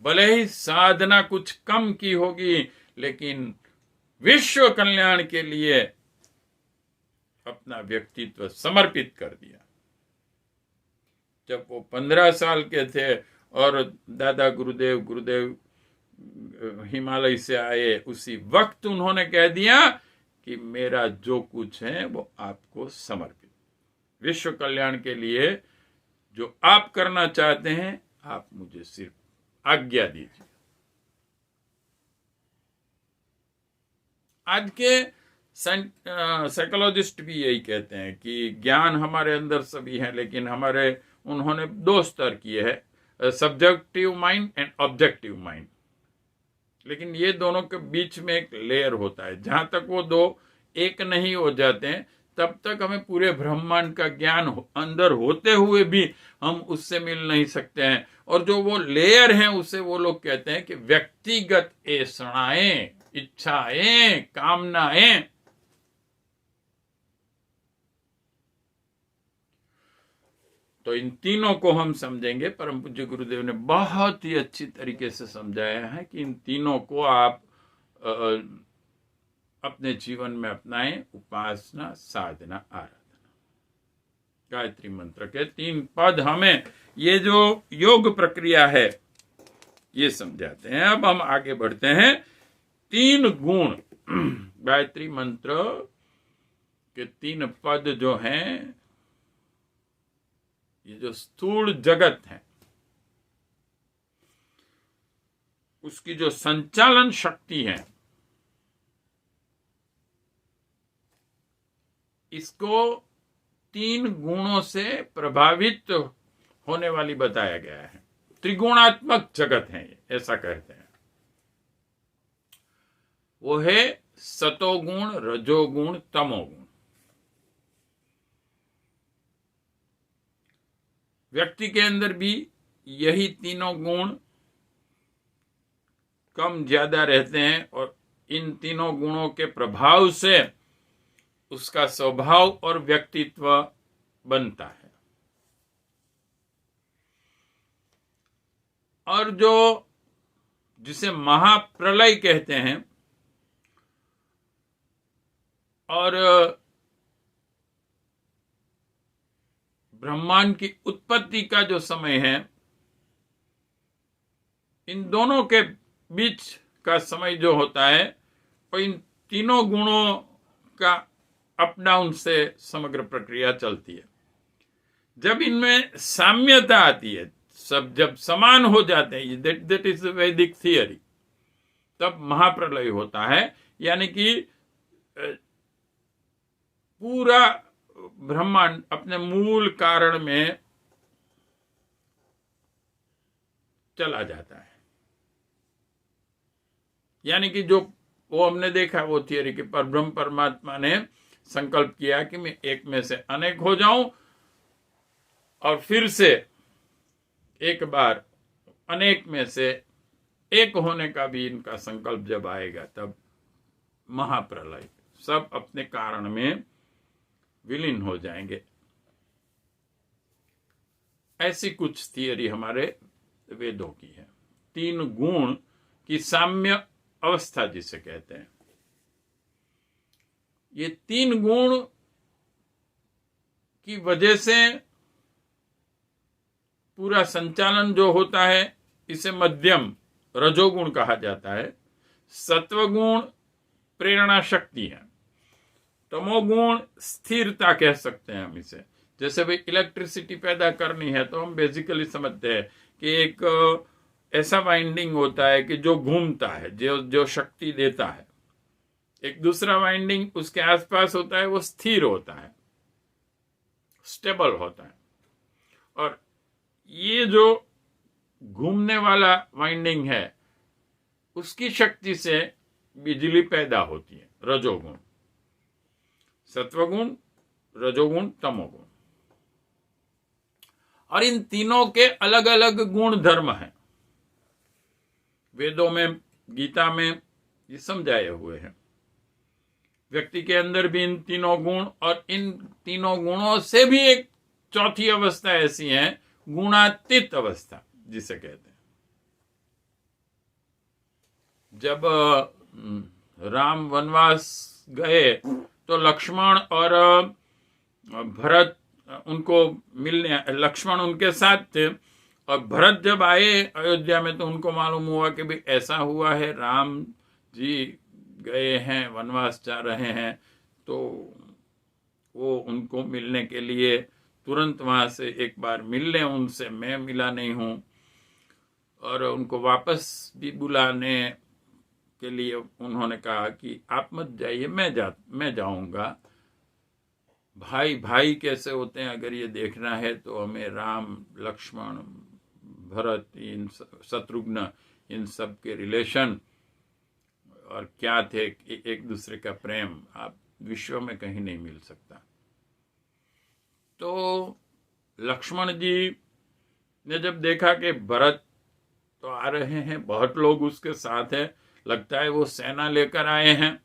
भले ही साधना कुछ कम की होगी, लेकिन विश्व कल्याण के लिए अपना व्यक्तित्व समर्पित कर दिया। जब वो 15 साल के थे और दादा गुरुदेव हिमालय से आए, उसी वक्त उन्होंने कह दिया कि मेरा जो कुछ है वो आपको समर्पित, विश्व कल्याण के लिए जो आप करना चाहते हैं, आप मुझे सिर्फ आज्ञा दीजिए। आज के साइकोलॉजिस्ट भी यही कहते हैं कि ज्ञान हमारे अंदर सभी है, लेकिन उन्होंने 2 स्तर किए हैं, subjective mind and objective mind. लेकिन ये दोनों के बीच में एक लेयर होता है। जहां तक वो 2 एक नहीं हो जाते हैं, तब तक हमें पूरे ब्रह्मांड का ज्ञान अंदर होते हुए भी हम उससे मिल नहीं सकते हैं। और जो वो लेयर है, उसे वो लोग कहते हैं कि व्यक्तिगत ऐसाएं, इच्छाएं, कामनाएं। तो इन तीनों को हम समझेंगे। परम पूज्य गुरुदेव ने बहुत ही अच्छी तरीके से समझाया है कि इन तीनों को आप अपने जीवन में अपनाएं, उपासना, साधना, आराधना। गायत्री मंत्र के 3 पद हमें ये जो योग प्रक्रिया है ये समझाते हैं। अब हम आगे बढ़ते हैं। 3 गुण गायत्री मंत्र के 3 पद जो हैं, ये जो स्थूल जगत है उसकी जो संचालन शक्ति है, इसको 3 गुणों से प्रभावित होने वाली बताया गया है। त्रिगुणात्मक जगत है ये, ऐसा कहते हैं। वो है सतोगुण, रजोगुण, तमोगुण। व्यक्ति के अंदर भी यही तीनों गुण कम ज्यादा रहते हैं, और इन तीनों गुणों के प्रभाव से उसका स्वभाव और व्यक्तित्व बनता है। और जिसे महाप्रलय कहते हैं, और ब्रह्मांड की उत्पत्ति का जो समय है, इन दोनों के बीच का समय जो होता है, तो इन तीनों गुणों का अप डाउन से समग्र प्रक्रिया चलती है। जब इनमें साम्यता आती है, सब जब समान हो जाते हैं, दैट इज वैदिक थियरी, तब महाप्रलय होता है। यानी कि पूरा ब्रह्मांड अपने मूल कारण में चला जाता है। यानी कि जो वो हमने देखा वो थियरी कि परब्रह्म परमात्मा ने संकल्प किया कि मैं एक में से अनेक हो जाऊं, और फिर से एक बार अनेक में से एक होने का भी इनका संकल्प जब आएगा, तब महाप्रलय, सब अपने कारण में विलीन हो जाएंगे। ऐसी कुछ थियरी हमारे वेदों की है। 3 गुण की साम्य अवस्था जिसे कहते हैं, ये 3 गुण की वजह से पूरा संचालन जो होता है, इसे मध्यम रजोगुण कहा जाता है। सत्वगुण प्रेरणा शक्ति है। तमोगुण स्थिरता कह सकते हैं हम इसे। जैसे भाई इलेक्ट्रिसिटी पैदा करनी है तो हम बेसिकली समझते हैं कि एक ऐसा वाइंडिंग होता है कि जो घूमता है, जो शक्ति देता है। एक दूसरा वाइंडिंग उसके आसपास होता है, वो स्थिर होता है, स्टेबल होता है। और ये जो घूमने वाला वाइंडिंग है, उसकी शक्ति से बिजली पैदा होती है। रजोगुण, सत्वगुण, रजोगुण, तमोगुण। और इन तीनों के अलग अलग गुण धर्म हैं। वेदों में, गीता में ये समझाए हुए हैं। व्यक्ति के अंदर भी इन तीनों गुण, और इन तीनों गुणों से भी एक चौथी अवस्था ऐसी है, गुणातीत अवस्था जिसे कहते हैं। जब राम वनवास गए तो लक्ष्मण और भरत उनको मिलने, लक्ष्मण उनके साथ थे, और भरत जब आए अयोध्या में तो उनको मालूम हुआ कि भाई ऐसा हुआ है, राम जी गए हैं, वनवास जा रहे हैं। तो वो उनको मिलने के लिए तुरंत वहां से एक बार मिल लें उनसे, मैं मिला नहीं हूं, और उनको वापस भी बुलाने के लिए उन्होंने कहा कि आप मत जाइए, मैं जाऊंगा। भाई भाई कैसे होते हैं अगर ये देखना है तो हमें राम, लक्ष्मण, भरत, इन शत्रुघ्न, इन सब के रिलेशन और क्या थे, एक दूसरे का प्रेम आप विश्व में कहीं नहीं मिल सकता। तो लक्ष्मण जी ने जब देखा कि भरत तो आ रहे हैं, बहुत लोग उसके साथ हैं, लगता है वो सेना लेकर आए हैं,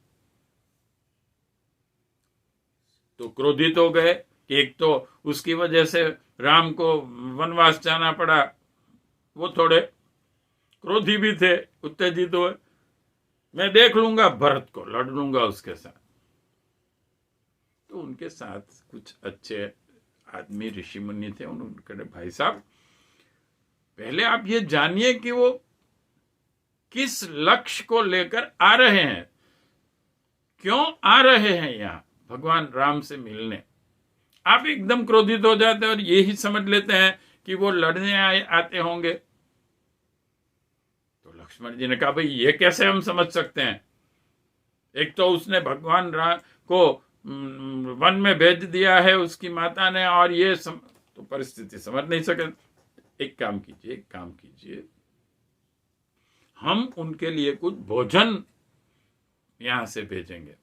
तो क्रोधित हो गए कि एक तो उसकी वजह से राम को वनवास जाना पड़ा, वो थोड़े क्रोधी भी थे, उत्तेजित हुए। मैं देख लूंगा भरत को, लड़ लूंगा उसके साथ। तो उनके साथ कुछ अच्छे आदमी, ऋषि मुनि थे। उन्होंने कहा भाई साहब, पहले आप ये जानिए कि वो किस लक्ष्य को लेकर आ रहे हैं, क्यों आ रहे हैं यहां भगवान राम से मिलने। आप एकदम क्रोधित हो जाते हैं और यही समझ लेते हैं कि वो लड़ने आते होंगे। तो लक्ष्मण जी ने कहा भाई ये कैसे हम समझ सकते हैं, एक तो उसने भगवान राम को वन में भेज दिया है उसकी माता ने, और ये तो परिस्थिति समझ नहीं सके। एक काम कीजिए, हम उनके लिए कुछ भोजन यहां से भेजेंगे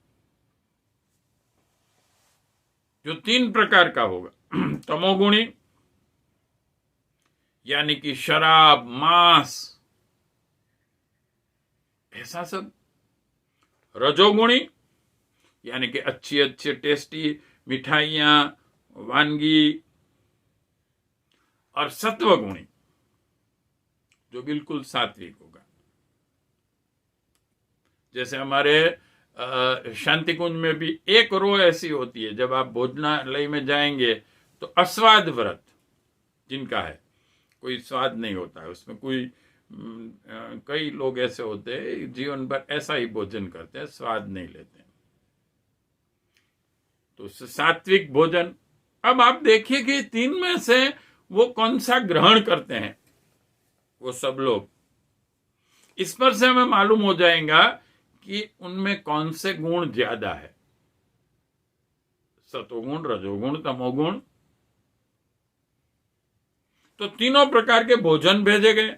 जो 3 प्रकार का होगा। तमोगुणी यानी कि शराब, मांस, ऐसा सब। रजोगुणी यानी कि अच्छी अच्छी टेस्टी मिठाइयां, वानगी। और सत्वगुणी जो बिल्कुल सात्विक होगा। जैसे हमारे शांति कुंज में भी एक रो ऐसी होती है, जब आप भोजनालय में जाएंगे तो अस्वाद व्रत जिनका है, कोई स्वाद नहीं होता है उसमें, कोई कई लोग ऐसे होते हैं जीवन भर ऐसा ही भोजन करते हैं, स्वाद नहीं लेते हैं। तो सात्विक भोजन। अब आप देखिए कि 3 में से वो कौन सा ग्रहण करते हैं वो सब लोग। इस पर से हमें मालूम हो जाएगा कि उनमें कौन से गुण ज्यादा है। सतोगुण, रजोगुण, तमोगुण। तो तीनों प्रकार के भोजन भेजे गए।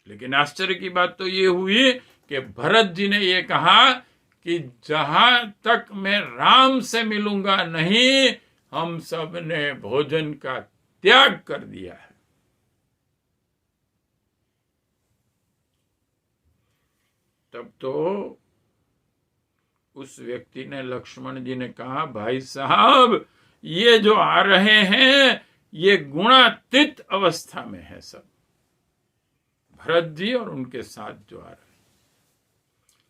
लेकिन आश्चर्य की बात तो ये हुई कि भरत जी ने ये कहा कि जहां तक मैं राम से मिलूंगा नहीं, हम सब ने भोजन का त्याग कर दिया है। तब तो उस व्यक्ति ने, लक्ष्मण जी ने कहा, भाई साहब ये जो आ रहे हैं ये गुणातीत अवस्था में है सब, भरत जी और उनके साथ जो आ रहे हैं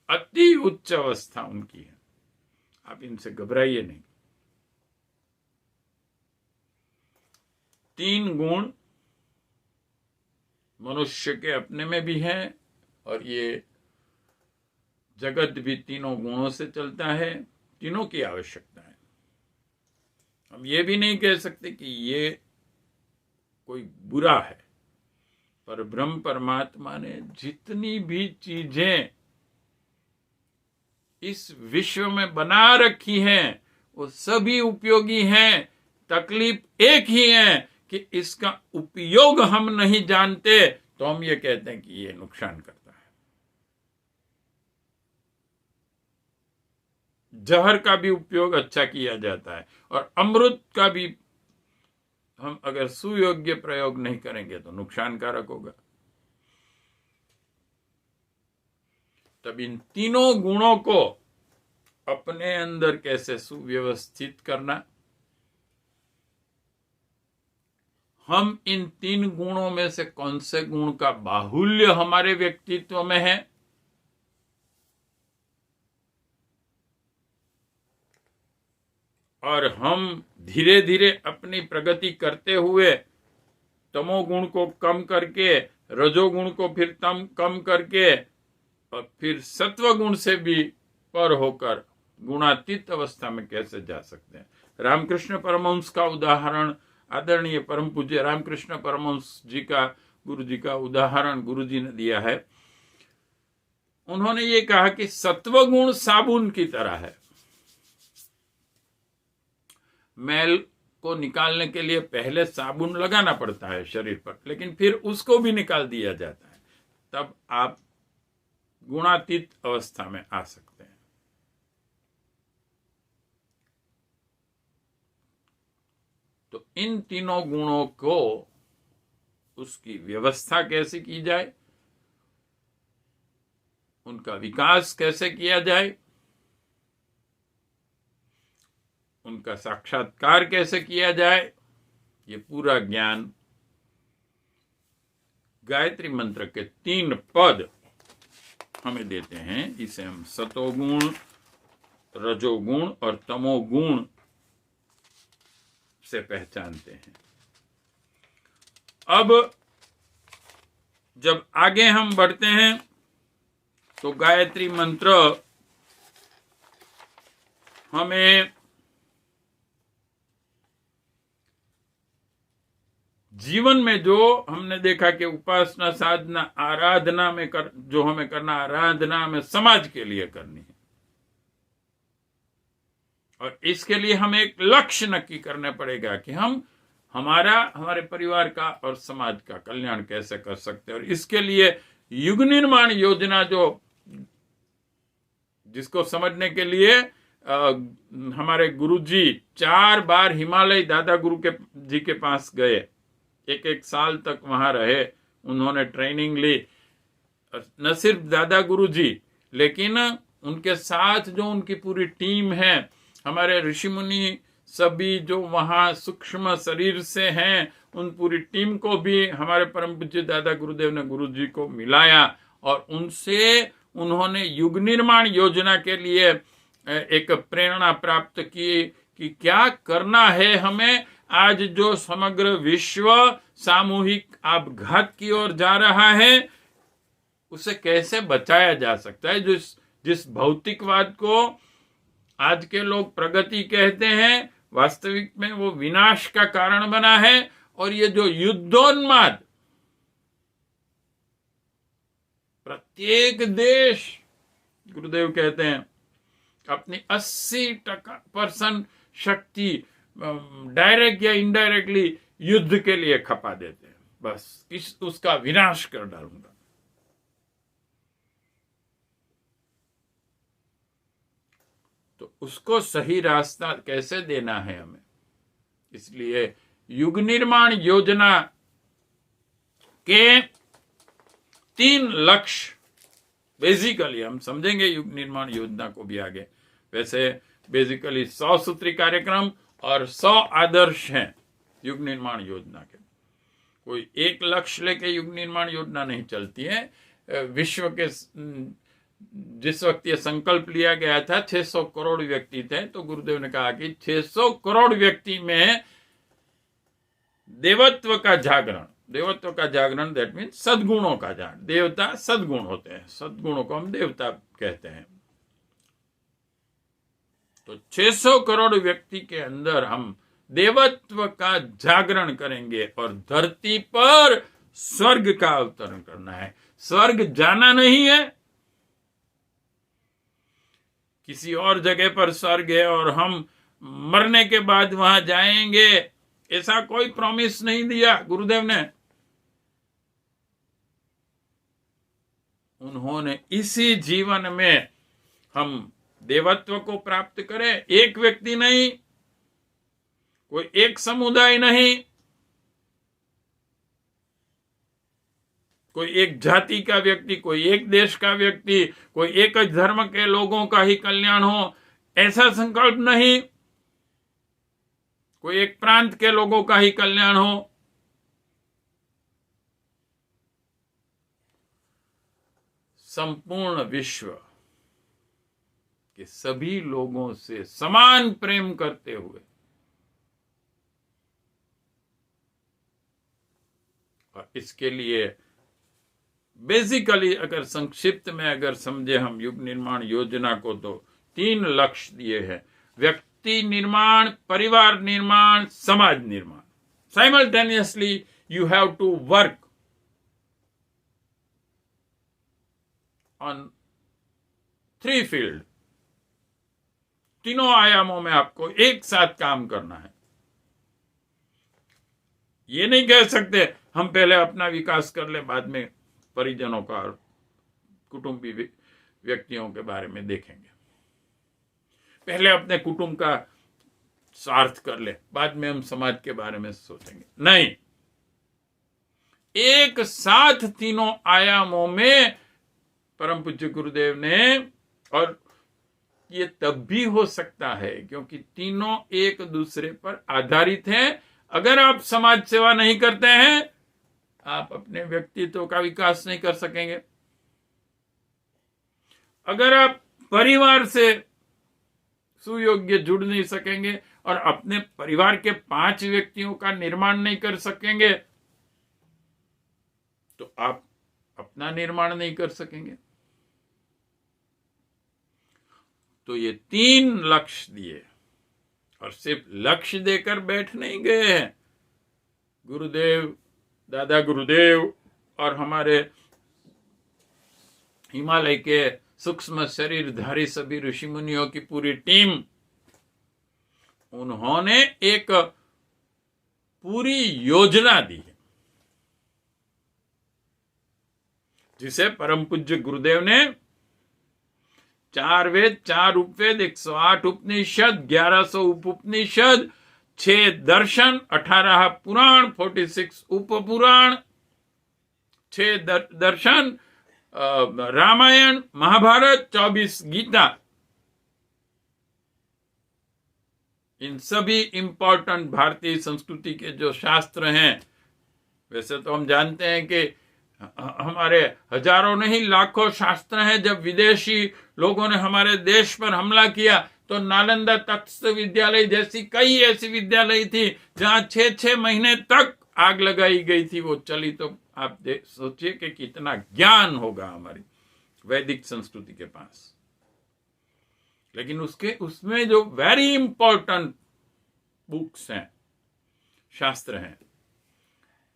अति उच्च अवस्था उनकी है, आप इनसे घबराइए नहीं। 3 गुण मनुष्य के अपने में भी हैं और ये जगत भी तीनों गुणों से चलता है, तीनों की आवश्यकता है। हम ये भी नहीं कह सकते कि ये कोई बुरा है, पर ब्रह्म परमात्मा ने जितनी भी चीजें इस विश्व में बना रखी हैं वो सभी उपयोगी हैं। तकलीफ एक ही है कि इसका उपयोग हम नहीं जानते, तो हम ये कहते हैं कि ये नुकसान करता है। जहर का भी उपयोग अच्छा किया जाता है और अमृत का भी हम अगर सुयोग्य प्रयोग नहीं करेंगे तो नुकसानकारक होगा। तब इन तीनों गुणों को अपने अंदर कैसे सुव्यवस्थित करना, हम इन 3 गुणों में से कौन से गुण का बाहुल्य हमारे व्यक्तित्व में है, और हम धीरे धीरे अपनी प्रगति करते हुए तमोगुण को कम करके, रजोगुण को फिर कम करके और फिर सत्वगुण से भी पर होकर गुणातीत अवस्था में कैसे जा सकते हैं। रामकृष्ण परमहंस का उदाहरण, आदरणीय परम पूज्य रामकृष्ण परमहंस जी का, गुरु जी का उदाहरण गुरु जी ने दिया है। उन्होंने ये कहा कि सत्वगुण साबुन की तरह है। मैल को निकालने के लिए पहले साबुन लगाना पड़ता है शरीर पर, लेकिन फिर उसको भी निकाल दिया जाता है, तब आप गुणातीत अवस्था में आ सकते हैं। तो इन तीनों गुणों को उसकी व्यवस्था कैसे की जाए, उनका विकास कैसे किया जाए, उनका साक्षात्कार कैसे किया जाए, ये पूरा ज्ञान गायत्री मंत्र के 3 पद हमें देते हैं। इसे हम सतोगुण, रजोगुण और तमोगुण से पहचानते हैं। अब जब आगे हम बढ़ते हैं तो गायत्री मंत्र हमें जीवन में, जो हमने देखा कि उपासना, साधना, आराधना में जो हमें करना, आराधना में समाज के लिए करनी है, और इसके लिए हमें एक लक्ष्य नक्की करना पड़ेगा कि हम हमारे परिवार का और समाज का कल्याण कैसे कर सकते हैं। और इसके लिए युग निर्माण योजना, जो जिसको समझने के लिए हमारे गुरुजी 4 बार हिमालय दादा गुरु जी के पास गए, 1 साल तक वहां रहे, उन्होंने ट्रेनिंग ली। न सिर्फ दादा गुरु जी, लेकिन उनके साथ जो उनकी पूरी टीम है, हमारे ऋषि मुनि सभी जो वहां सूक्ष्म शरीर से हैं, उन पूरी टीम को भी हमारे परम पूज्य दादा गुरुदेव ने गुरु जी को मिलाया और उनसे उन्होंने युग निर्माण योजना के लिए एक प्रेरणा प्राप्त की कि क्या करना है हमें। आज जो समग्र विश्व सामूहिक आपघात की ओर जा रहा है, उसे कैसे बचाया जा सकता है। जिस भौतिकवाद को आज के लोग प्रगति कहते हैं, वास्तविक में वो विनाश का कारण बना है। और ये जो युद्धोन्माद, प्रत्येक देश, गुरुदेव कहते हैं अपनी 80% शक्ति डायरेक्ट या इनडायरेक्टली युद्ध के लिए खपा देते हैं। बस उसका विनाश कर डालूंगा। तो उसको सही रास्ता कैसे देना है हमें, इसलिए युग निर्माण योजना के 3 लक्ष्य बेसिकली हम समझेंगे युग निर्माण योजना को भी आगे। वैसे बेसिकली 100 सूत्री कार्यक्रम और 100 आदर्श हैं युग निर्माण योजना के। कोई एक लक्ष्य लेके युग निर्माण योजना नहीं चलती है। विश्व के जिस वक्त ये संकल्प लिया गया था 600 करोड़ व्यक्ति थे, तो गुरुदेव ने कहा कि 600 करोड़ व्यक्ति में देवत्व का जागरण, देवत्व का जागरण दैट मीन सद्गुणों का जागरण। देवता सद्गुण होते हैं, सद्गुणों को हम देवता कहते हैं। तो 600 करोड़ व्यक्ति के अंदर हम देवत्व का जागरण करेंगे और धरती पर स्वर्ग का अवतरण करना है। स्वर्ग जाना नहीं है, किसी और जगह पर स्वर्ग है और हम मरने के बाद वहां जाएंगे, ऐसा कोई प्रॉमिस नहीं दिया गुरुदेव ने। उन्होंने इसी जीवन में हम देवत्व को प्राप्त करें। एक व्यक्ति नहीं, कोई एक समुदाय नहीं, कोई एक जाति का व्यक्ति, कोई एक देश का व्यक्ति, कोई एक धर्म के लोगों का ही कल्याण हो, ऐसा संकल्प नहीं। कोई एक प्रांत के लोगों का ही कल्याण हो। संपूर्ण विश्व के सभी लोगों से समान प्रेम करते हुए और इसके लिए बेसिकली अगर संक्षिप्त में अगर समझे हम युग निर्माण योजना को, तो 3 लक्ष्य दिए हैं। व्यक्ति निर्माण, परिवार निर्माण, समाज निर्माण। Simultaneously you have to work on 3 field. तीनों आयामों में आपको एक साथ काम करना है। ये नहीं कह सकते हम पहले अपना विकास कर ले, बाद में परिजनों का और कुटुंबी व्यक्तियों के बारे में देखेंगे। पहले अपने कुटुंब का स्वार्थ कर ले, बाद में हम समाज के बारे में सोचेंगे। नहीं, एक साथ तीनों आयामों में परम पूज्य गुरुदेव ने, और ये तब भी हो सकता है क्योंकि तीनों एक दूसरे पर आधारित हैं। अगर आप समाज सेवा नहीं करते हैं, आप अपने व्यक्तित्व का विकास नहीं कर सकेंगे। अगर आप परिवार से सुयोग्य जुड़ नहीं सकेंगे और अपने परिवार के 5 व्यक्तियों का निर्माण नहीं कर सकेंगे, तो आप अपना निर्माण नहीं कर सकेंगे। तो ये 3 लक्ष्य दिए, और सिर्फ लक्ष्य देकर बैठ नहीं गए हैं। गुरुदेव, दादा गुरुदेव और हमारे हिमालय के सूक्ष्म शरीरधारी सभी ऋषि मुनियों की पूरी टीम, उन्होंने एक पूरी योजना दी है, जिसे परम पूज्य गुरुदेव ने 4 वेद, 4 उपवेद, 108 उपनिषद, 1100 उपनिषद, 6 दर्शन, 18 पुराण, 46 उपपुराण, 6 दर्शन, रामायण, महाभारत, 24 गीता, इन सभी इंपॉर्टेंट भारतीय संस्कृति के जो शास्त्र हैं, वैसे तो हम जानते हैं कि हमारे हजारों नहीं लाखों शास्त्र हैं। जब विदेशी लोगों ने हमारे देश पर हमला किया तो नालंदा तख्त विद्यालय जैसी कई ऐसी विद्यालय थी जहां 6-6 महीने तक आग लगाई गई थी, वो चली। तो आप सोचिए कि कितना ज्ञान होगा हमारी वैदिक संस्कृति के पास। लेकिन उसमें जो वेरी इंपॉर्टेंट बुक्स हैं, शास्त्र हैं,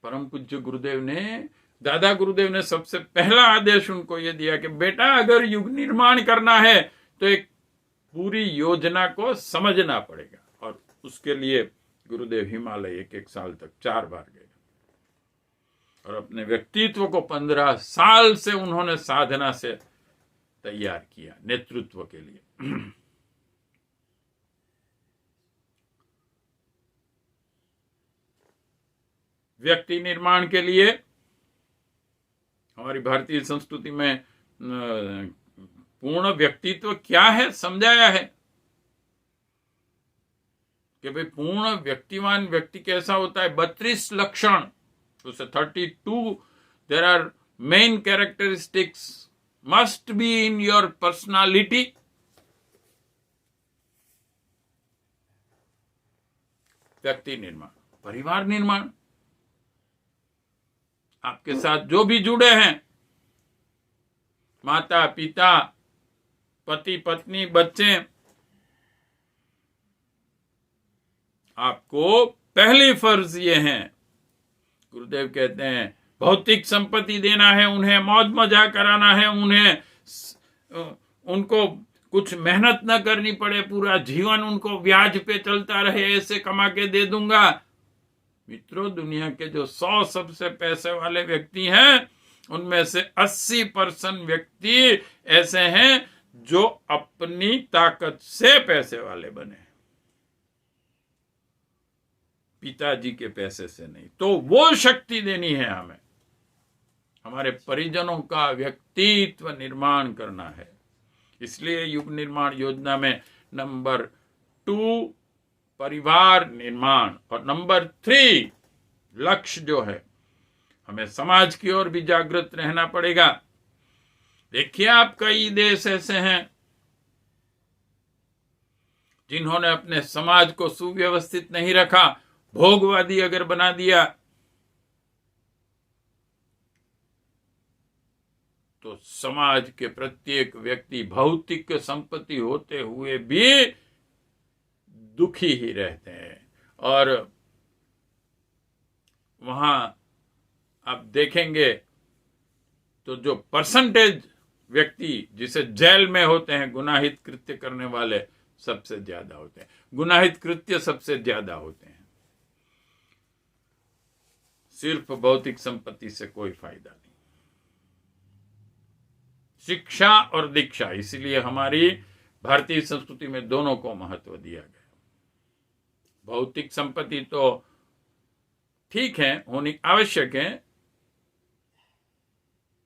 परम पूज्य गुरुदेव ने, दादा गुरुदेव ने सबसे पहला आदेश उनको यह दिया कि बेटा, अगर युग निर्माण करना है तो एक पूरी योजना को समझना पड़ेगा। और उसके लिए गुरुदेव हिमालय 1-1 साल तक 4 बार गए और अपने व्यक्तित्व को 15 साल से उन्होंने साधना से तैयार किया नेतृत्व के लिए। व्यक्ति निर्माण के लिए हमारी भारतीय संस्कृति में पूर्ण व्यक्तित्व क्या है समझाया है कि भाई पूर्ण व्यक्तिवान व्यक्ति कैसा होता है। 32 लक्षण, उसे 32 there are main characteristics must be in your personality. व्यक्ति निर्माण, परिवार निर्माण, आपके साथ जो भी जुड़े हैं, माता पिता, पति पत्नी, बच्चे, आपको पहली फर्ज ये है, गुरुदेव कहते हैं भौतिक संपत्ति देना है, उन्हें मौज मजा कराना है, उनको कुछ मेहनत न करनी पड़े, पूरा जीवन उनको ब्याज पे चलता रहे, ऐसे कमा के दे दूंगा। मित्रों, दुनिया के जो 100 सबसे पैसे वाले व्यक्ति हैं उनमें से 80% व्यक्ति ऐसे हैं जो अपनी ताकत से पैसे वाले बने, पिताजी के पैसे से नहीं। तो वो शक्ति देनी है हमें, हमारे परिजनों का व्यक्तित्व निर्माण करना है। इसलिए युग निर्माण योजना में नंबर 2 परिवार निर्माण और नंबर 3 लक्ष्य जो है, हमें समाज की ओर भी जागृत रहना पड़ेगा। देखिए, आप कई देश ऐसे हैं जिन्होंने अपने समाज को सुव्यवस्थित नहीं रखा, भोगवादी अगर बना दिया तो समाज के प्रत्येक व्यक्ति भौतिक संपत्ति होते हुए भी दुखी ही रहते हैं। और वहां आप देखेंगे तो जो परसेंटेज व्यक्ति जिसे जेल में होते हैं, गुनाहित कृत्य करने वाले सबसे ज्यादा होते हैं, गुनाहित कृत्य सबसे ज्यादा होते हैं। सिर्फ भौतिक संपत्ति से कोई फायदा नहीं। शिक्षा और दीक्षा, इसलिए हमारी भारतीय संस्कृति में दोनों को महत्व दिया गया। भौतिक संपत्ति तो ठीक है, होनी आवश्यक है,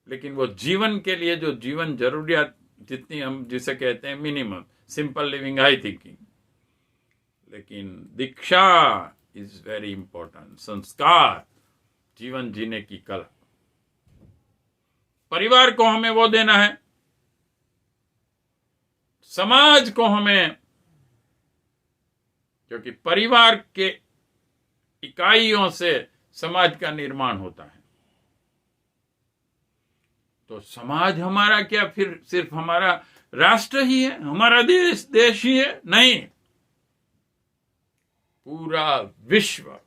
लेकिन वो जीवन के लिए जो जीवन जरूरियात जितनी हम जिसे कहते हैं minimum, simple living, high thinking. लेकिन दीक्षा इज वेरी इंपॉर्टेंट, संस्कार, जीवन जीने की कला। परिवार को हमें वो देना है, समाज को हमें, क्योंकि परिवार के इकाइयों से समाज का निर्माण होता है। तो समाज हमारा क्या फिर सिर्फ हमारा राष्ट्र ही है, हमारा देश ही है? नहीं, पूरा विश्व।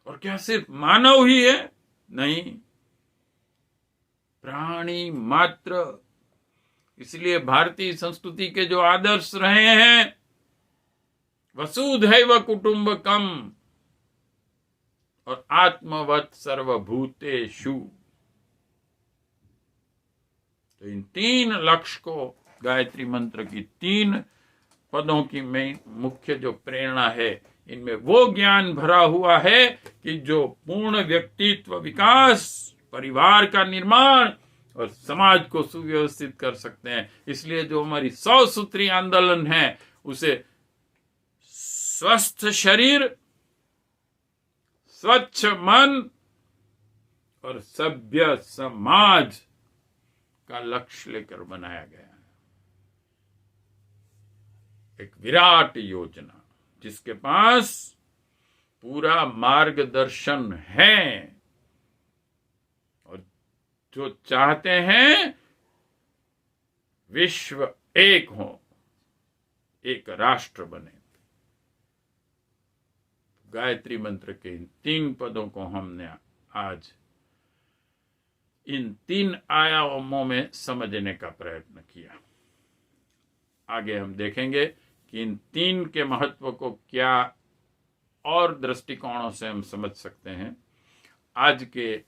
और क्या सिर्फ मानव ही है? नहीं, प्राणी मात्र। इसलिए भारतीय संस्कृति के जो आदर्श रहे हैं, वसुधैव कुटुंबकम और आत्मवत् सर्वभूतेषु, तो इन 3 लक्ष्य को गायत्री मंत्र की 3 पदों की में मुख्य जो प्रेरणा है, इनमें वो ज्ञान भरा हुआ है कि जो पूर्ण व्यक्तित्व विकास, परिवार का निर्माण और समाज को सुव्यवस्थित कर सकते हैं। इसलिए जो हमारी 100 सूत्री आंदोलन है, उसे स्वस्थ शरीर, स्वच्छ मन और सभ्य समाज का लक्ष्य लेकर बनाया गया है। एक विराट योजना जिसके पास पूरा मार्गदर्शन है, और जो चाहते हैं विश्व एक हो, एक राष्ट्र बने। गायत्री मंत्र के इन 3 पदों को हमने आज इन 3 आयामों में समझने का प्रयत्न किया। आगे हम देखेंगे कि इन तीन के महत्व को क्या और दृष्टिकोणों से हम समझ सकते हैं। आज के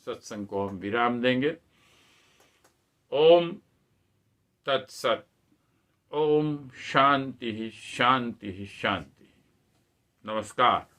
सत्संग को हम विराम देंगे। ओम तत्सत। ओम शांति शांति शांति। नमस्कार।